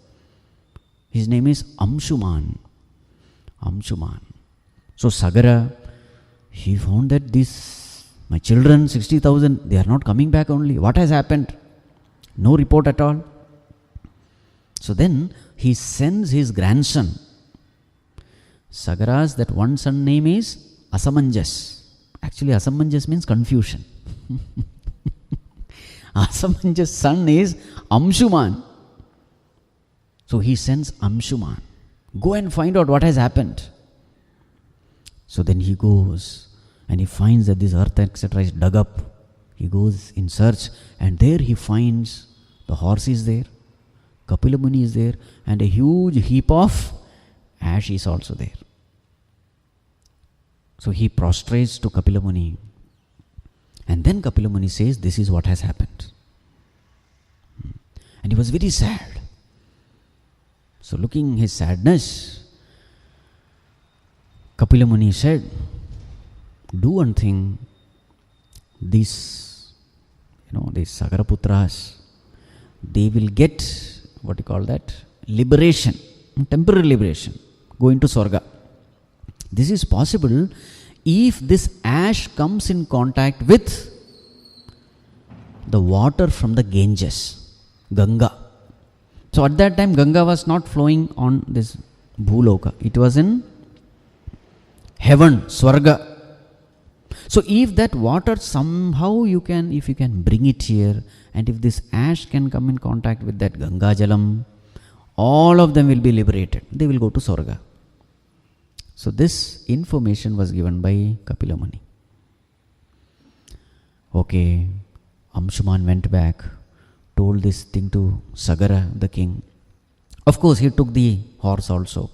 His name is Amshuman. So Sāgara, he found that my children, 60,000, they are not coming back only. What has happened? No report at all. So then he sends his grandson. Sāgara's that one son name is Asamanjas. Actually, Asamanjas means confusion. Asamanjas' son is Amshuman. So he sends Amshuman. Go and find out what has happened. So then he goes and he finds that this earth etc. is dug up. He goes in search and there he finds the horse is there, Kapila Muni is there, and a huge heap of ash is also there. So he prostrates to Kapila Muni. And then Kapila Muni says, this is what has happened. And he was very sad. So looking his sadness, Kapila Muni said, do one thing, these Sāgara Putras, they will get, liberation, temporary liberation, go into Swarga. This is possible if this ash comes in contact with the water from the Ganges, Ganga. So at that time Ganga was not flowing on this Bhuloka. It was in heaven, Swarga. So if that water somehow if you can bring it here, and if this ash can come in contact with that Ganga Jalam, all of them will be liberated. They will go to Swarga. So this information was given by Kapila Muni. Okay, Amshuman went back, told this thing to Sāgara, the king. Of course, he took the horse also.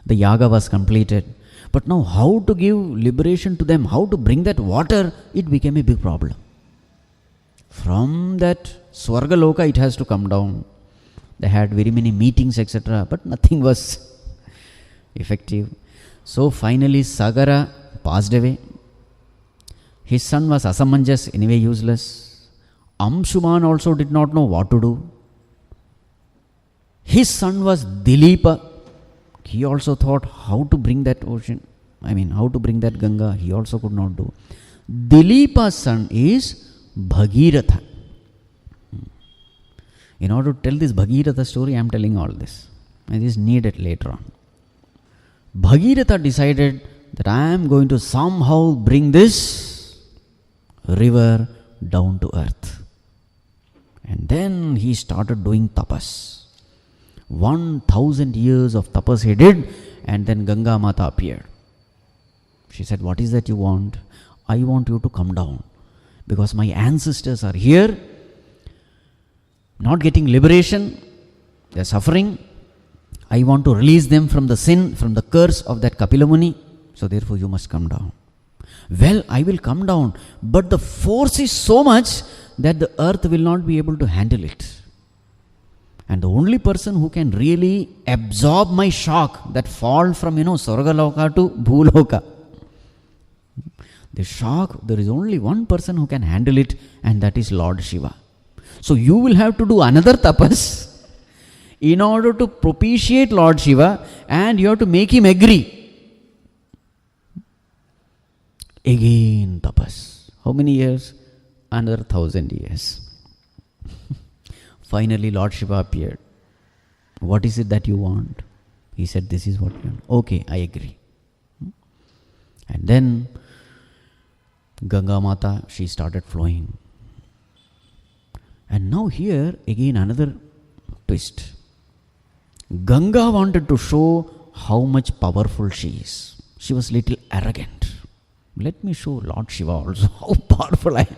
The yaga was completed. But now how to give liberation to them, how to bring that water, it became a big problem. From that Swarga Loka, it has to come down. They had very many meetings, etc. But nothing was effective. So finally Sāgara passed away. His son was Asamanjas, anyway useless. Amshuman also did not know what to do. His son was Dilipa. He also thought how to bring that how to bring that Ganga. He also could not do. Dilipa's son is Bhagiratha. In order to tell this Bhagiratha story, I am telling all this. And it is needed later on. Bhagiratha decided that I am going to somehow bring this river down to earth. And then he started doing tapas. 1,000 years of tapas he did, and then Ganga Mata appeared. She said, what is that you want? I want you to come down, because my ancestors are here, not getting liberation, they are suffering. I want to release them from the sin, from the curse of that Kapila Muni. So therefore you must come down. Well, I will come down, but the force is so much that the earth will not be able to handle it. And the only person who can really absorb my shock, that fall from Swarga Loka to Bhuloka, The shock, there is only one person who can handle it, and that is Lord Shiva. So you will have to do another tapas in order to propitiate Lord Shiva, and you have to make him agree. Again tapas. How many years? Another 1,000 years. Finally Lord Shiva appeared. What is it that you want? He said, this is what you want. Okay, I agree. And then Ganga Mata, she started flowing. And now here again another twist. Ganga wanted to show how much powerful she is. She was little arrogant. Let me show Lord Shiva also how powerful I am.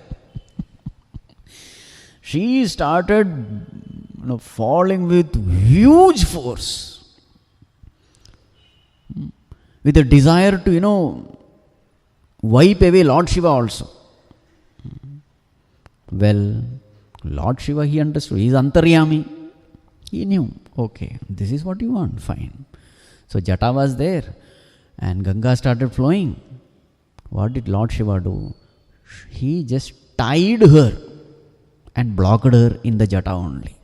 She started falling with huge force, with a desire to wipe away Lord Shiva also. Well, Lord Shiva, he understood. He is Antaryami. He knew, okay, this is what you want, fine. So Jata was there and Ganga started flowing. What did Lord Shiva do? He just tied her and blocked her in the Jata only.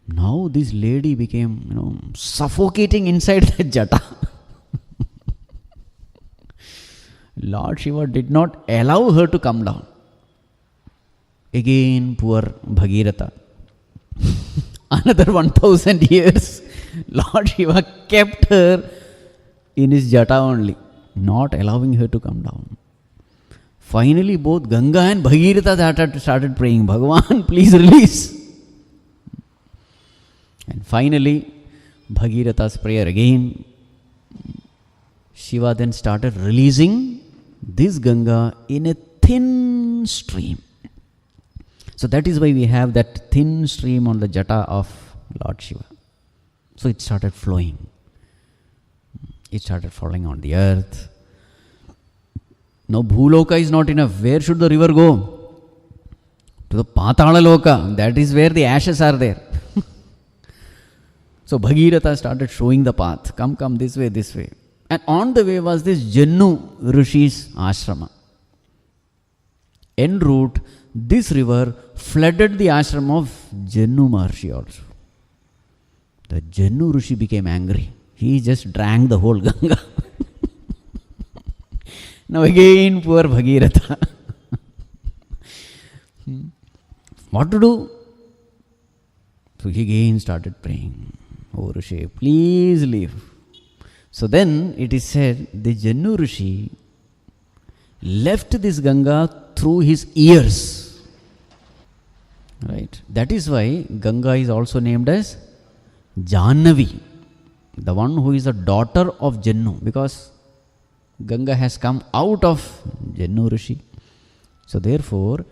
Now this lady became, suffocating inside the Jata. Lord Shiva did not allow her to come down. Again, poor Bhagiratha. Another 1,000 years, Lord Shiva kept her in his Jata only, not allowing her to come down. Finally, both Ganga and Bhagiratha started praying, Bhagavan, please release. And finally, Bhagiratha's prayer again. Shiva then started releasing this Ganga in a thin stream. So that is why we have that thin stream on the Jata of Lord Shiva. So it started flowing. It started falling on the earth. Now Bhuloka is not enough. Where should the river go? To the Patala Loka. That is where the ashes are there. So Bhagiratha started showing the path. Come, this way, this way. And on the way was this Jannu Rishi's ashrama. En route, this river flooded the ashram of Jannu Maharshi also. The Jannu Rishi became angry. He just drank the whole Ganga. Now again, poor Bhagiratha. What to do? So he again started praying. Oh Rishi, please leave. So then it is said, the Jannu Rishi left this Ganga through his ears. Right? That is why Ganga is also named as Janavi, the one who is the daughter of Jannu, because Ganga has come out of Jannu Rishi. So therefore,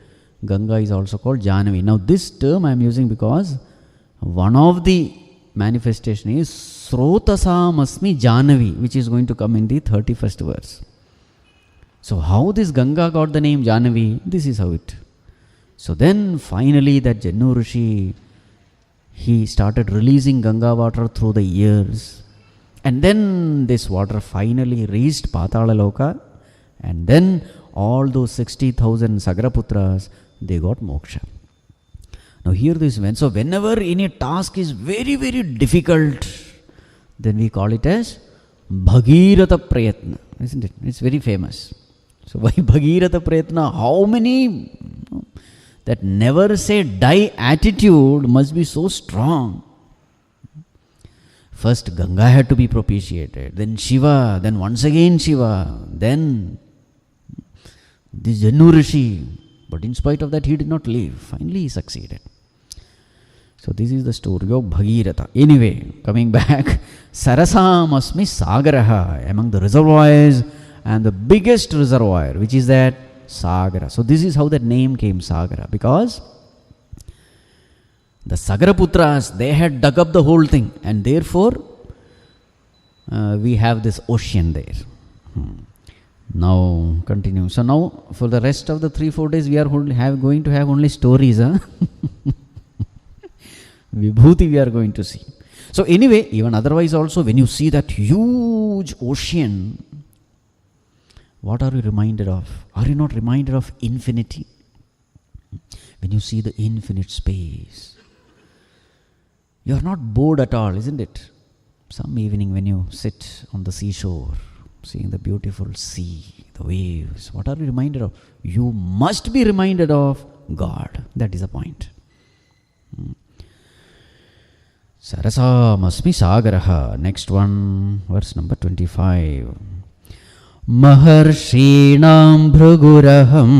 Ganga is also called Janavi. Now this term I am using because one of the manifestation is Srotasamasmi Janavi, which is going to come in the 31st verse. So how this Ganga got the name Janavi? This is how it. So then finally that Jannu Rishi, he started releasing Ganga water through the ears. And then this water finally reached Patala Loka. And then all those 60,000 Sagaraputras, they got moksha. Now here this when. So whenever any task is very, very difficult, then we call it as Bhagiratha prayatna, isn't it? It's very famous. So why Bhagiratha prayatna? How many? That never say die attitude must be so strong. First Ganga had to be propitiated, then Shiva, then once again Shiva, then this Jannu Rishi. But in spite of that, he did not leave. Finally, he succeeded. So this is the story of Bhagiratha. Anyway, coming back, Sarasam Asmi Sāgara, among the reservoirs, and the biggest reservoir, which is that Sāgara. So this is how that name came, Sāgara, because the Sagaraputras, they had dug up the whole thing, and therefore we have this ocean there. Now continue. So now for the rest of the 3-4 days we are going to have only stories. Vibhuti we are going to see. So anyway, even otherwise also when you see that huge ocean, What are you reminded of? Are you not reminded of infinity? When you see the infinite space, you are not bored at all, isn't it? Some evening when you sit on the seashore, seeing the beautiful sea, the waves, what are you reminded of? You must be reminded of God. That is the point. Sarasamasmi Sāgara. Next one, verse number 25. Maharshīnām bhriguraham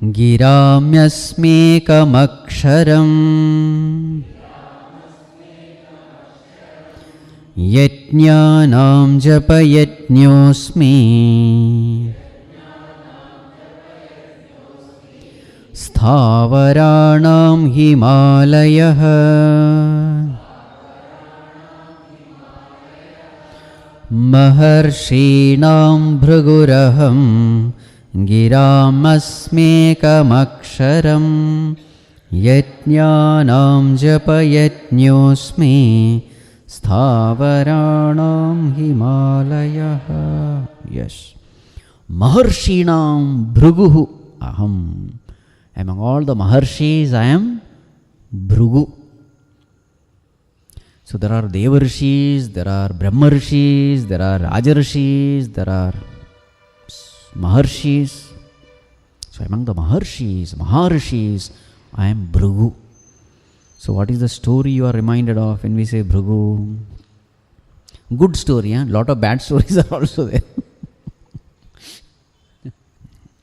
giramyasmekamaksharam yajñānām japayajñosmi sthāvarāṇām himalayah maharshīnām bhriguraham giramyasmekamaksharam yajñānām japayajñosmi sthāvarāṇām himalayah. Yes. Maharshīnām bhriguhu aham. Among all the Maharshis, I am Bhrigu. So there are Devarshis, there are Brahmarshis, there are Rajarshis, there are Maharshis. So among the Maharshis, I am Bhrigu. So what is the story you are reminded of when we say Bhrigu? Good story, huh? Lot of bad stories are also there.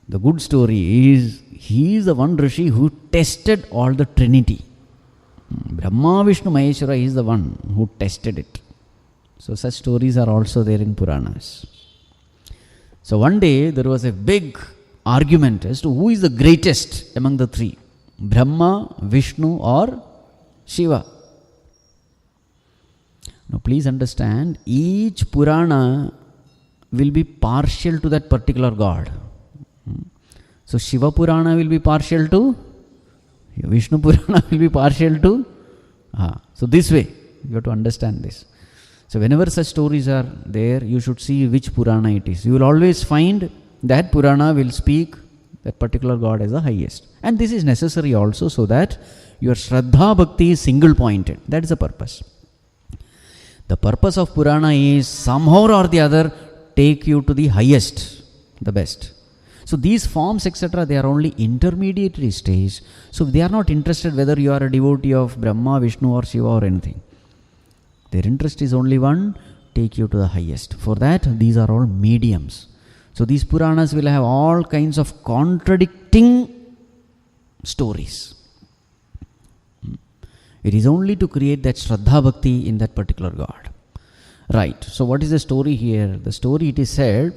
The good story is, he is the one Rishi who tested all the Trinity. Brahma, Vishnu, Maheshwara, he is the one who tested it. So such stories are also there in Puranas. So one day there was a big argument as to who is the greatest among the three, Brahma, Vishnu or Shiva. Now please understand, each Purana will be partial to that particular god. So Shiva Purana will be partial to, Vishnu Purana will be partial to. So this way, you have to understand this. So whenever such stories are there, you should see which Purana it is. You will always find that Purana will speak that particular god as the highest. And this is necessary also so that your Shraddha Bhakti is single pointed. That is the purpose. The purpose of Purana is somehow or the other take you to the highest, the best. So these forms, etc., they are only intermediary stage. So they are not interested whether you are a devotee of Brahma, Vishnu or Shiva or anything. Their interest is only one, take you to the highest. For that, these are all mediums. So these Puranas will have all kinds of contradicting stories. It is only to create that Shraddha Bhakti in that particular god. Right. So what is the story here? The story, it is said,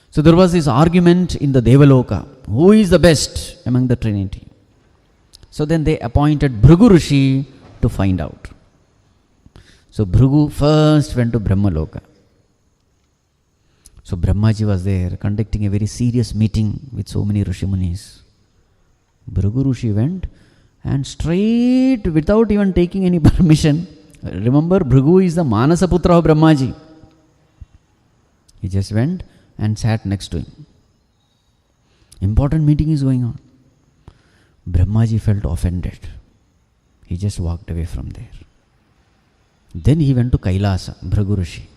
so there was this argument in the Devaloka. Who is the best among the Trinity? So then they appointed Bhrigu Rishi to find out. So Bhrigu first went to Brahmaloka. So Brahmaji was there conducting a very serious meeting with so many Rishimunis. Bhrigu Rishi went and straight, without even taking any permission, remember Bhrigu is the Manasaputra of Brahmaji. He just went and sat next to him. Important meeting is going on. Brahmaji felt offended. He just walked away from there. Then he went to Kailasa, Bhrigu Rishi.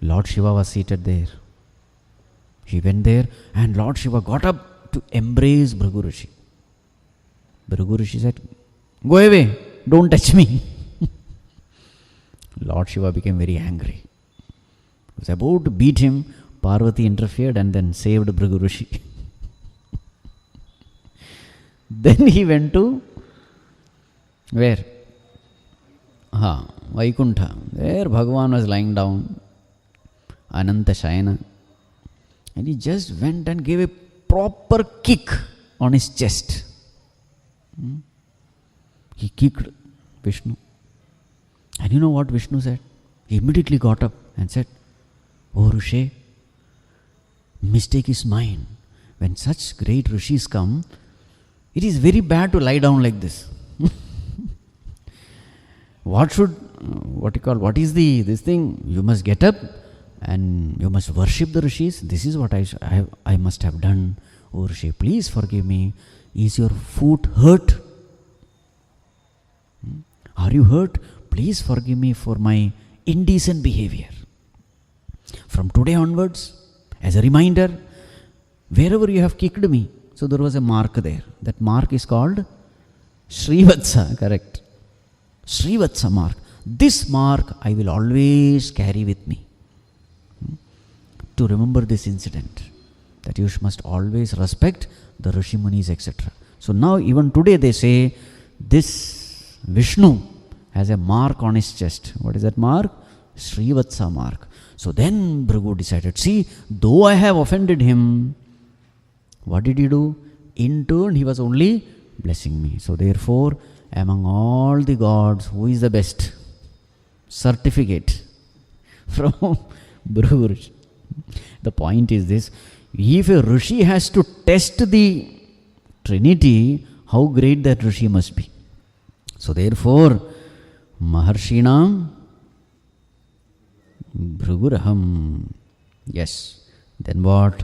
Lord Shiva was seated there. He went there and Lord Shiva got up to embrace Bhrigu Rishi. Bhrigu Rishi said, "Go away, don't touch me." Lord Shiva became very angry. He was about to beat him. Parvati interfered and then saved Bhrigu Rishi. Then he went to where? Vaikuntha. There Bhagavan was lying down, Ananta Shayana. And he just went and gave a proper kick on his chest. He kicked Vishnu. And you know what Vishnu said? He immediately got up and said, "Oh Rishi, mistake is mine. When such great Rishis come, it is very bad to lie down like this. What should what is this thing? You must get up and you must worship the rishis. This is what I must have done. Oh Rishi, please forgive me. Is your foot hurt? Are you hurt? Please forgive me for my indecent behavior. From today onwards, as a reminder, wherever you have kicked me, so there was a mark there. That mark is called Shrīvatsa, correct? Shrīvatsa mark. This mark I will always carry with me to remember this incident. That you must always respect the Rishi Munis, etc. So now even today they say this Vishnu has a mark on his chest. What is that mark? Shrīvatsa mark. So then Bhrigu decided, see, though I have offended him, what did he do? In turn, he was only blessing me. So therefore, among all the gods, who is the best? Certificate from Bhrigu Rishi. The point is this, if a Rishi has to test the Trinity, how great that Rishi must be. So therefore, Maharshinam Bhriguraham. Yes. Then what?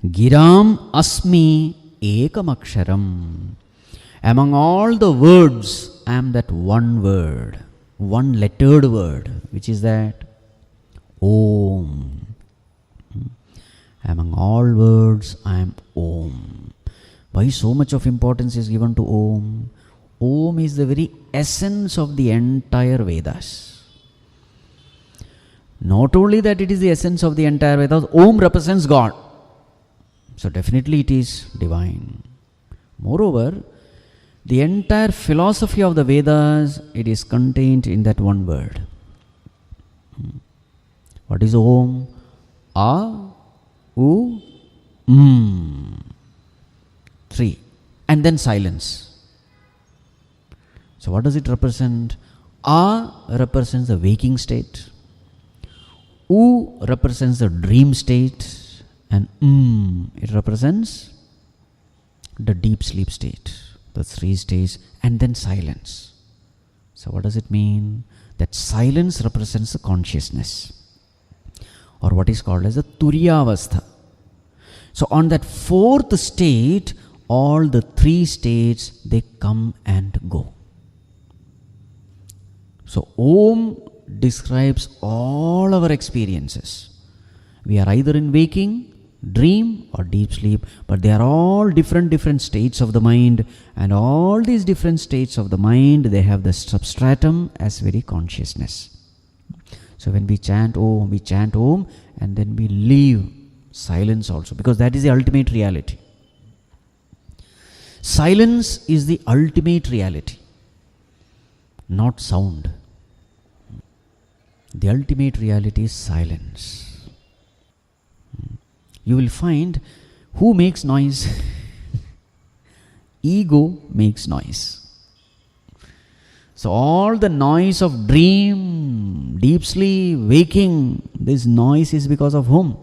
Giram asmi ekamaksharam. Among all the words, I am that one word, one lettered word. Which is that? Om. Among all words, I am Om. Why so much of importance is given to Om? Om is the very essence of the entire Vedas. Not only that it is the essence of the entire Vedas, Om represents God. So definitely it is divine. Moreover, the entire philosophy of the Vedas, it is contained in that one word. What is Om? A, U, three. And then silence. So what does it represent? A represents the waking state. U represents the dream state. And it represents the deep sleep state. The three states. And then silence. So what does it mean? That silence represents the consciousness. Or what is called as the Turīya avasthā. So on that fourth state, all the three states, they come and go. So Om describes all our experiences. We are either in waking, dream or deep sleep, but they are all different states of the mind, and all these different states of the mind, they have the substratum as very consciousness. So when we chant Om, and then we leave silence also, because that is the ultimate reality. Silence is the ultimate reality, not sound. The ultimate reality is silence. You will find who makes noise? Ego makes noise. So all the noise of dream, deep sleep, waking, this noise is because of whom?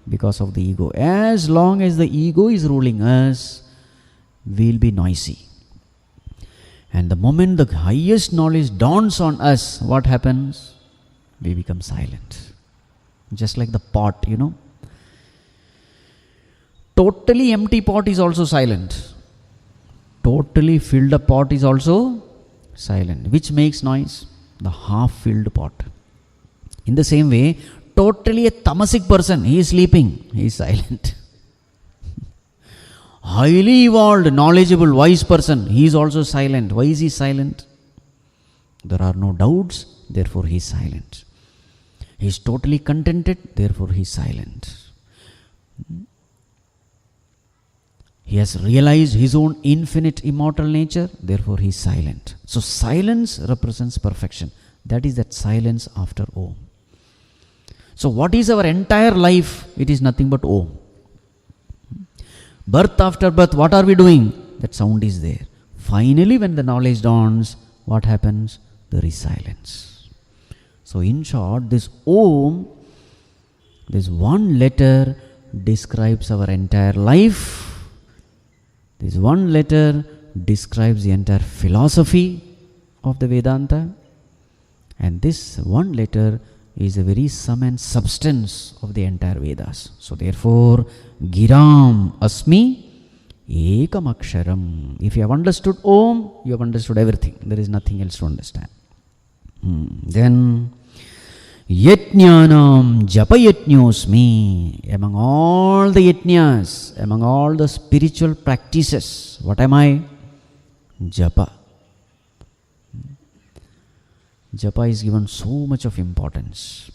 Because of the ego. As long as the ego is ruling us, we will be noisy. And the moment the highest knowledge dawns on us, what happens? We become silent. Just like the pot, Totally empty pot is also silent. Totally filled up pot is also silent. Which makes noise? The half-filled pot. In the same way, totally a tamasic person, he is sleeping, he is silent. Highly evolved, knowledgeable, wise person, he is also silent. Why is he silent? There are no doubts, therefore he is silent. He is totally contented, therefore he is silent. He has realized his own infinite immortal nature, therefore he is silent. So silence represents perfection. That is that silence after Om. So what is our entire life? It is nothing but Om. Birth after birth, what are we doing? That sound is there. Finally, when the knowledge dawns, what happens? There is silence. So in short, this Om, this one letter describes our entire life. This one letter describes the entire philosophy of the Vedanta. And this one letter is the very sum and substance of the entire Vedas. So therefore, Giram Asmi Ekam Aksharam. If you have understood Om, you have understood everything. There is nothing else to understand. Then, Yajnanam Japa Yajñosmi. Among all the yajñas, among all the spiritual practices, what am I? Japa. Japa is given so much of importance.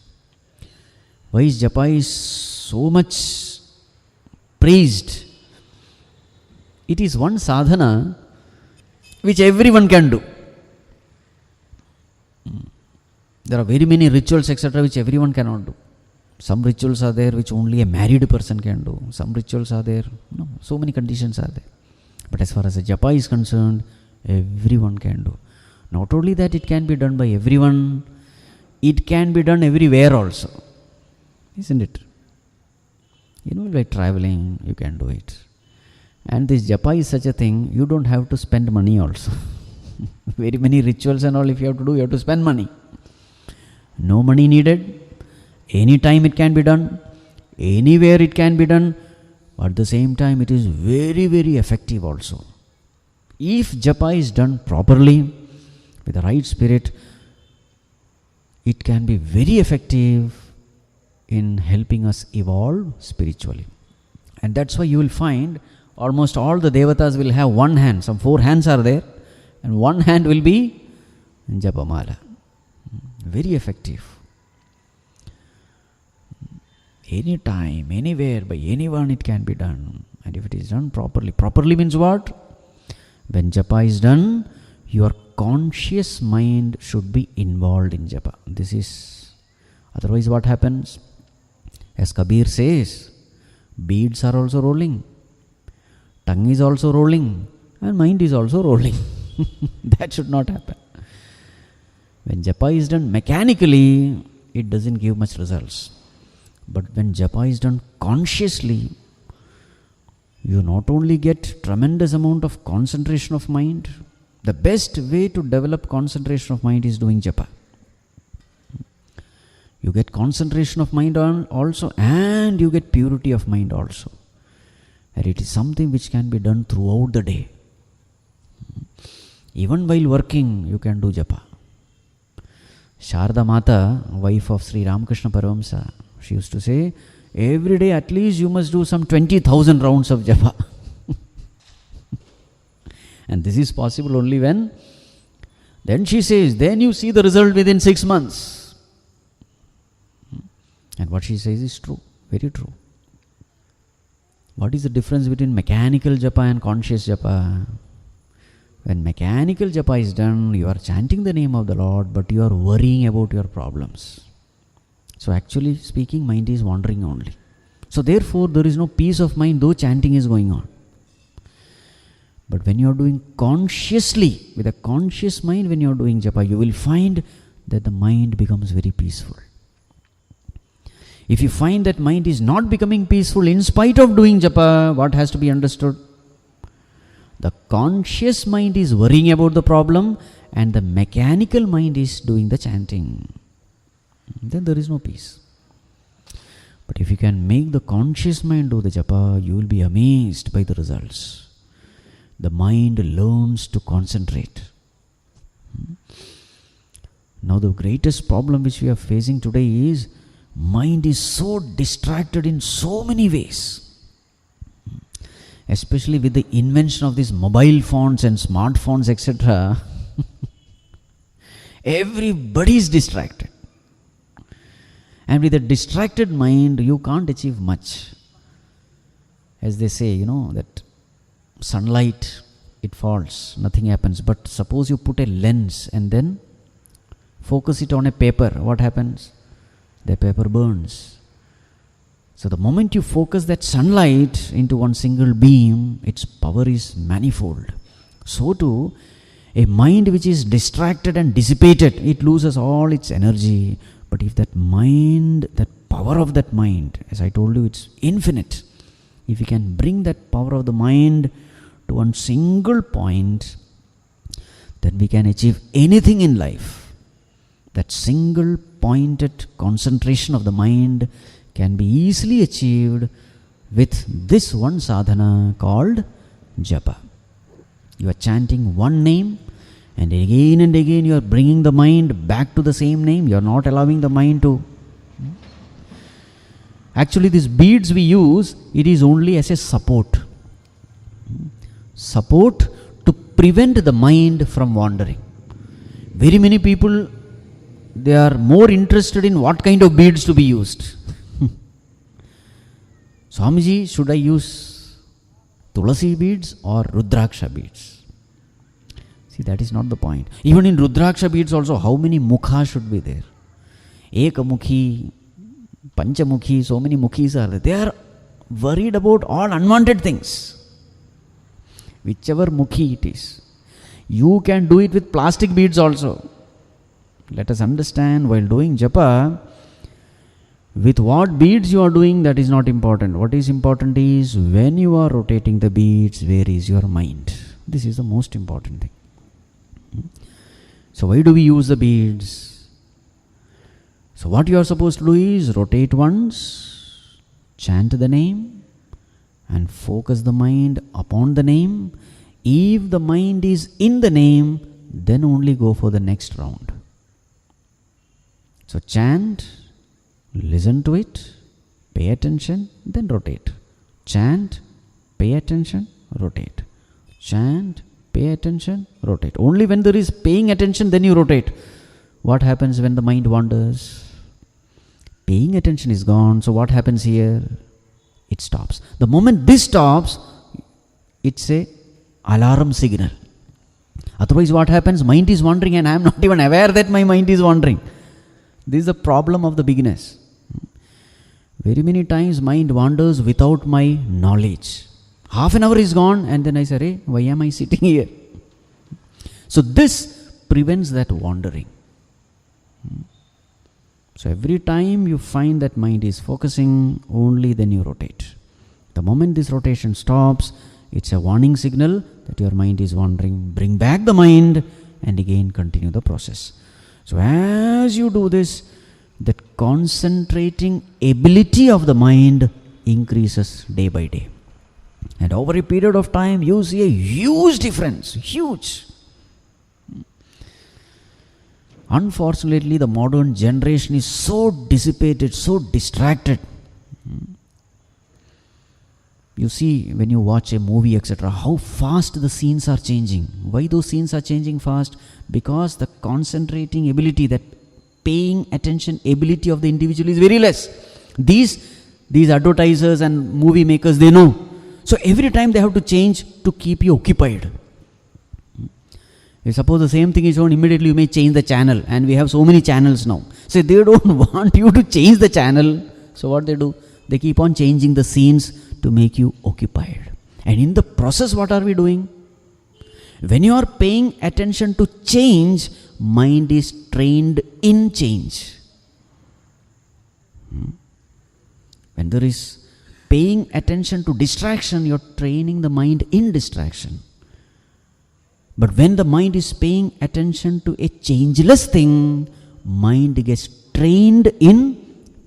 Why is Japa is so much praised? It is one sadhana which everyone can do. There are very many rituals, etc., which everyone cannot do. Some rituals are there which only a married person can do. Some rituals are there, so many conditions are there. But as far as the Japa is concerned, everyone can do. Not only that, it can be done by everyone, it can be done everywhere also. Isn't it? By traveling, you can do it. And this Japa is such a thing, you don't have to spend money also. Very many rituals and all, if you have to do, you have to spend money. No money needed. Anytime it can be done. Anywhere it can be done. But at the same time, it is very, very effective also. If Japa is done properly, with the right spirit, it can be very effective in helping us evolve spiritually. And that's why you will find almost all the Devatas will have one hand. Some 4 hands are there. And one hand will be Japamala. Very effective. Anytime, anywhere, by anyone it can be done. And if it is done properly. Properly means what? When Japa is done, your conscious mind should be involved in Japa. This is, otherwise what happens? As Kabir says, beads are also rolling, tongue is also rolling, and mind is also rolling. That should not happen. When Japa is done mechanically, it doesn't give much results. But when Japa is done consciously, you not only get tremendous amount of concentration of mind. The best way to develop concentration of mind is doing Japa. You get concentration of mind on also, and you get purity of mind also. And it is something which can be done throughout the day. Even while working, you can do Japa. Sharda Mata, wife of Sri Ramakrishna Paramahamsa, she used to say, every day at least you must do some 20,000 rounds of Japa. And this is possible only when, then she says, then you see the result within 6 months. And what she says is true, very true. What is the difference between mechanical Japa and conscious Japa? When mechanical Japa is done, you are chanting the name of the Lord, but you are worrying about your problems. So actually speaking, mind is wandering only. So therefore, there is no peace of mind though chanting is going on. But when you are doing consciously, with a conscious mind, when you are doing Japa, you will find that the mind becomes very peaceful. If you find that mind is not becoming peaceful in spite of doing Japa, what has to be understood? The conscious mind is worrying about the problem and the mechanical mind is doing the chanting. Then there is no peace. But if you can make the conscious mind do the Japa, you will be amazed by the results. The mind learns to concentrate. Now the greatest problem which we are facing today is mind is so distracted in so many ways. Especially with the invention of these mobile phones and smartphones, etc. Everybody is distracted. And with a distracted mind, you can't achieve much. As they say, that sunlight, it falls, nothing happens. But suppose you put a lens and then focus it on a paper, what happens? The paper burns. So the moment you focus that sunlight into one single beam, its power is manifold. So too, a mind which is distracted and dissipated, it loses all its energy. But if that mind, that power of that mind, as I told you, it's infinite. If you can bring that power of the mind to one single point, then we can achieve anything in life. that single pointed concentration of the mind can be easily achieved with this one sadhana called Japa. You are chanting one name, and again you are bringing the mind back to the same name. You are not allowing the mind to. Actually, these beads we use, it is only as a support. Support to prevent the mind from wandering. Very many people, they are more interested in what kind of beads to be used. Swamiji, should I use Tulasi beads or Rudraksha beads? See, that is not the point. Even in Rudraksha beads also, how many mukhas should be there? Ekamukhi, Panchamukhi, so many mukhis are there. They are worried about all unwanted things. Whichever mukhi it is. You can do it with plastic beads also. Let us understand, while doing japa, with what beads you are doing, that is not important. What is important is when you are rotating the beads, where is your mind? This is the most important thing. So why do we use the beads? So what you are supposed to do is rotate once, chant the name, and focus the mind upon the name. If the mind is in the name, then only go for the next round. So chant, listen to it, pay attention, then rotate. Chant, pay attention, rotate. Chant, pay attention, rotate. Only when there is paying attention, then you rotate. What happens when the mind wanders? Paying attention is gone, so what happens here? It stops. The moment this stops, it's a alarm signal. Otherwise what happens? Mind is wandering and I am not even aware that my mind is wandering. This is the problem of the beginners. Very many times mind wanders without my knowledge. Half an hour is gone and then I say, hey, why am I sitting here? So this prevents that wandering. So every time you find that mind is focusing, only then you rotate. The moment this rotation stops, it's a warning signal that your mind is wandering. Bring back the mind and again continue the process. So as you do this, that concentrating ability of the mind increases day by day. And over a period of time, you see a huge difference. Huge. Unfortunately, the modern generation is so dissipated, so distracted. You see, when you watch a movie, etc., how fast the scenes are changing. Why those scenes are changing fast? Because the concentrating ability, that paying attention ability of the individual is very less. These advertisers and movie makers, they know. So every time they have to change to keep you occupied. If suppose the same thing is shown, immediately you may change the channel, and we have so many channels now. So they don't want you to change the channel. So what they do? They keep on changing the scenes to make you occupied. And in the process, what are we doing? When you are paying attention to change, mind is trained in change. When there is paying attention to distraction, you are training the mind in distraction. But when the mind is paying attention to a changeless thing, mind gets trained in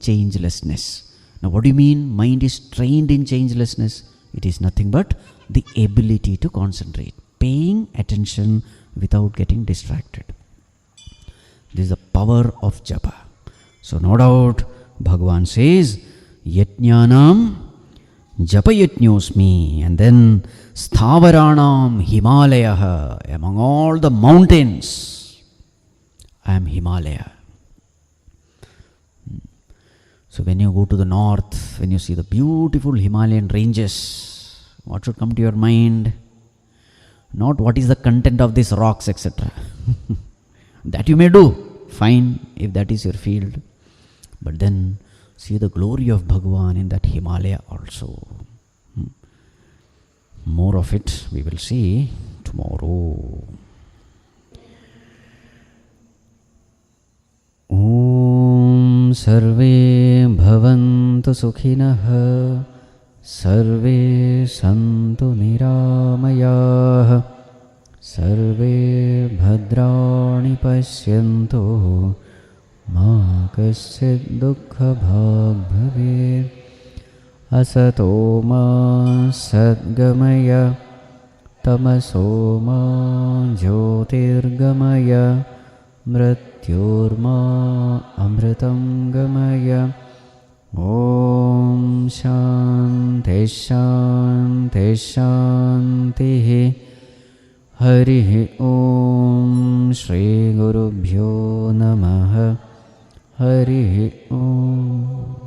changelessness. Now what do you mean mind is trained in changelessness? It is nothing but the ability to concentrate, paying attention without getting distracted. This is the power of japa. So no doubt Bhagavan says, Yajnanam Japayatnyosmi, and then Sthavaranam Himalaya, among all the mountains, I am Himalaya. So when you go to the north, when you see the beautiful Himalayan ranges, what should come to your mind? Not what is the content of these rocks, etc. That you may do, fine, if that is your field. But then see the glory of Bhagavan in that Himalaya also. More of it we will see tomorrow. Om Sarve Bhavantu Sukhinah Sarve Santu Niramayah Sarve Bhadrani Pashyantu कश्चित् दुःखभाग् भवेत्। असतो मा सद्गमय तमसो मा ज्योतिर्गमय मृत्योर्मा अमृतं गमय। ॐ शान्ति शान्ति शान्तिः। हरिः ॐ श्रीगुरुभ्यो नमः। हरिः ॐ।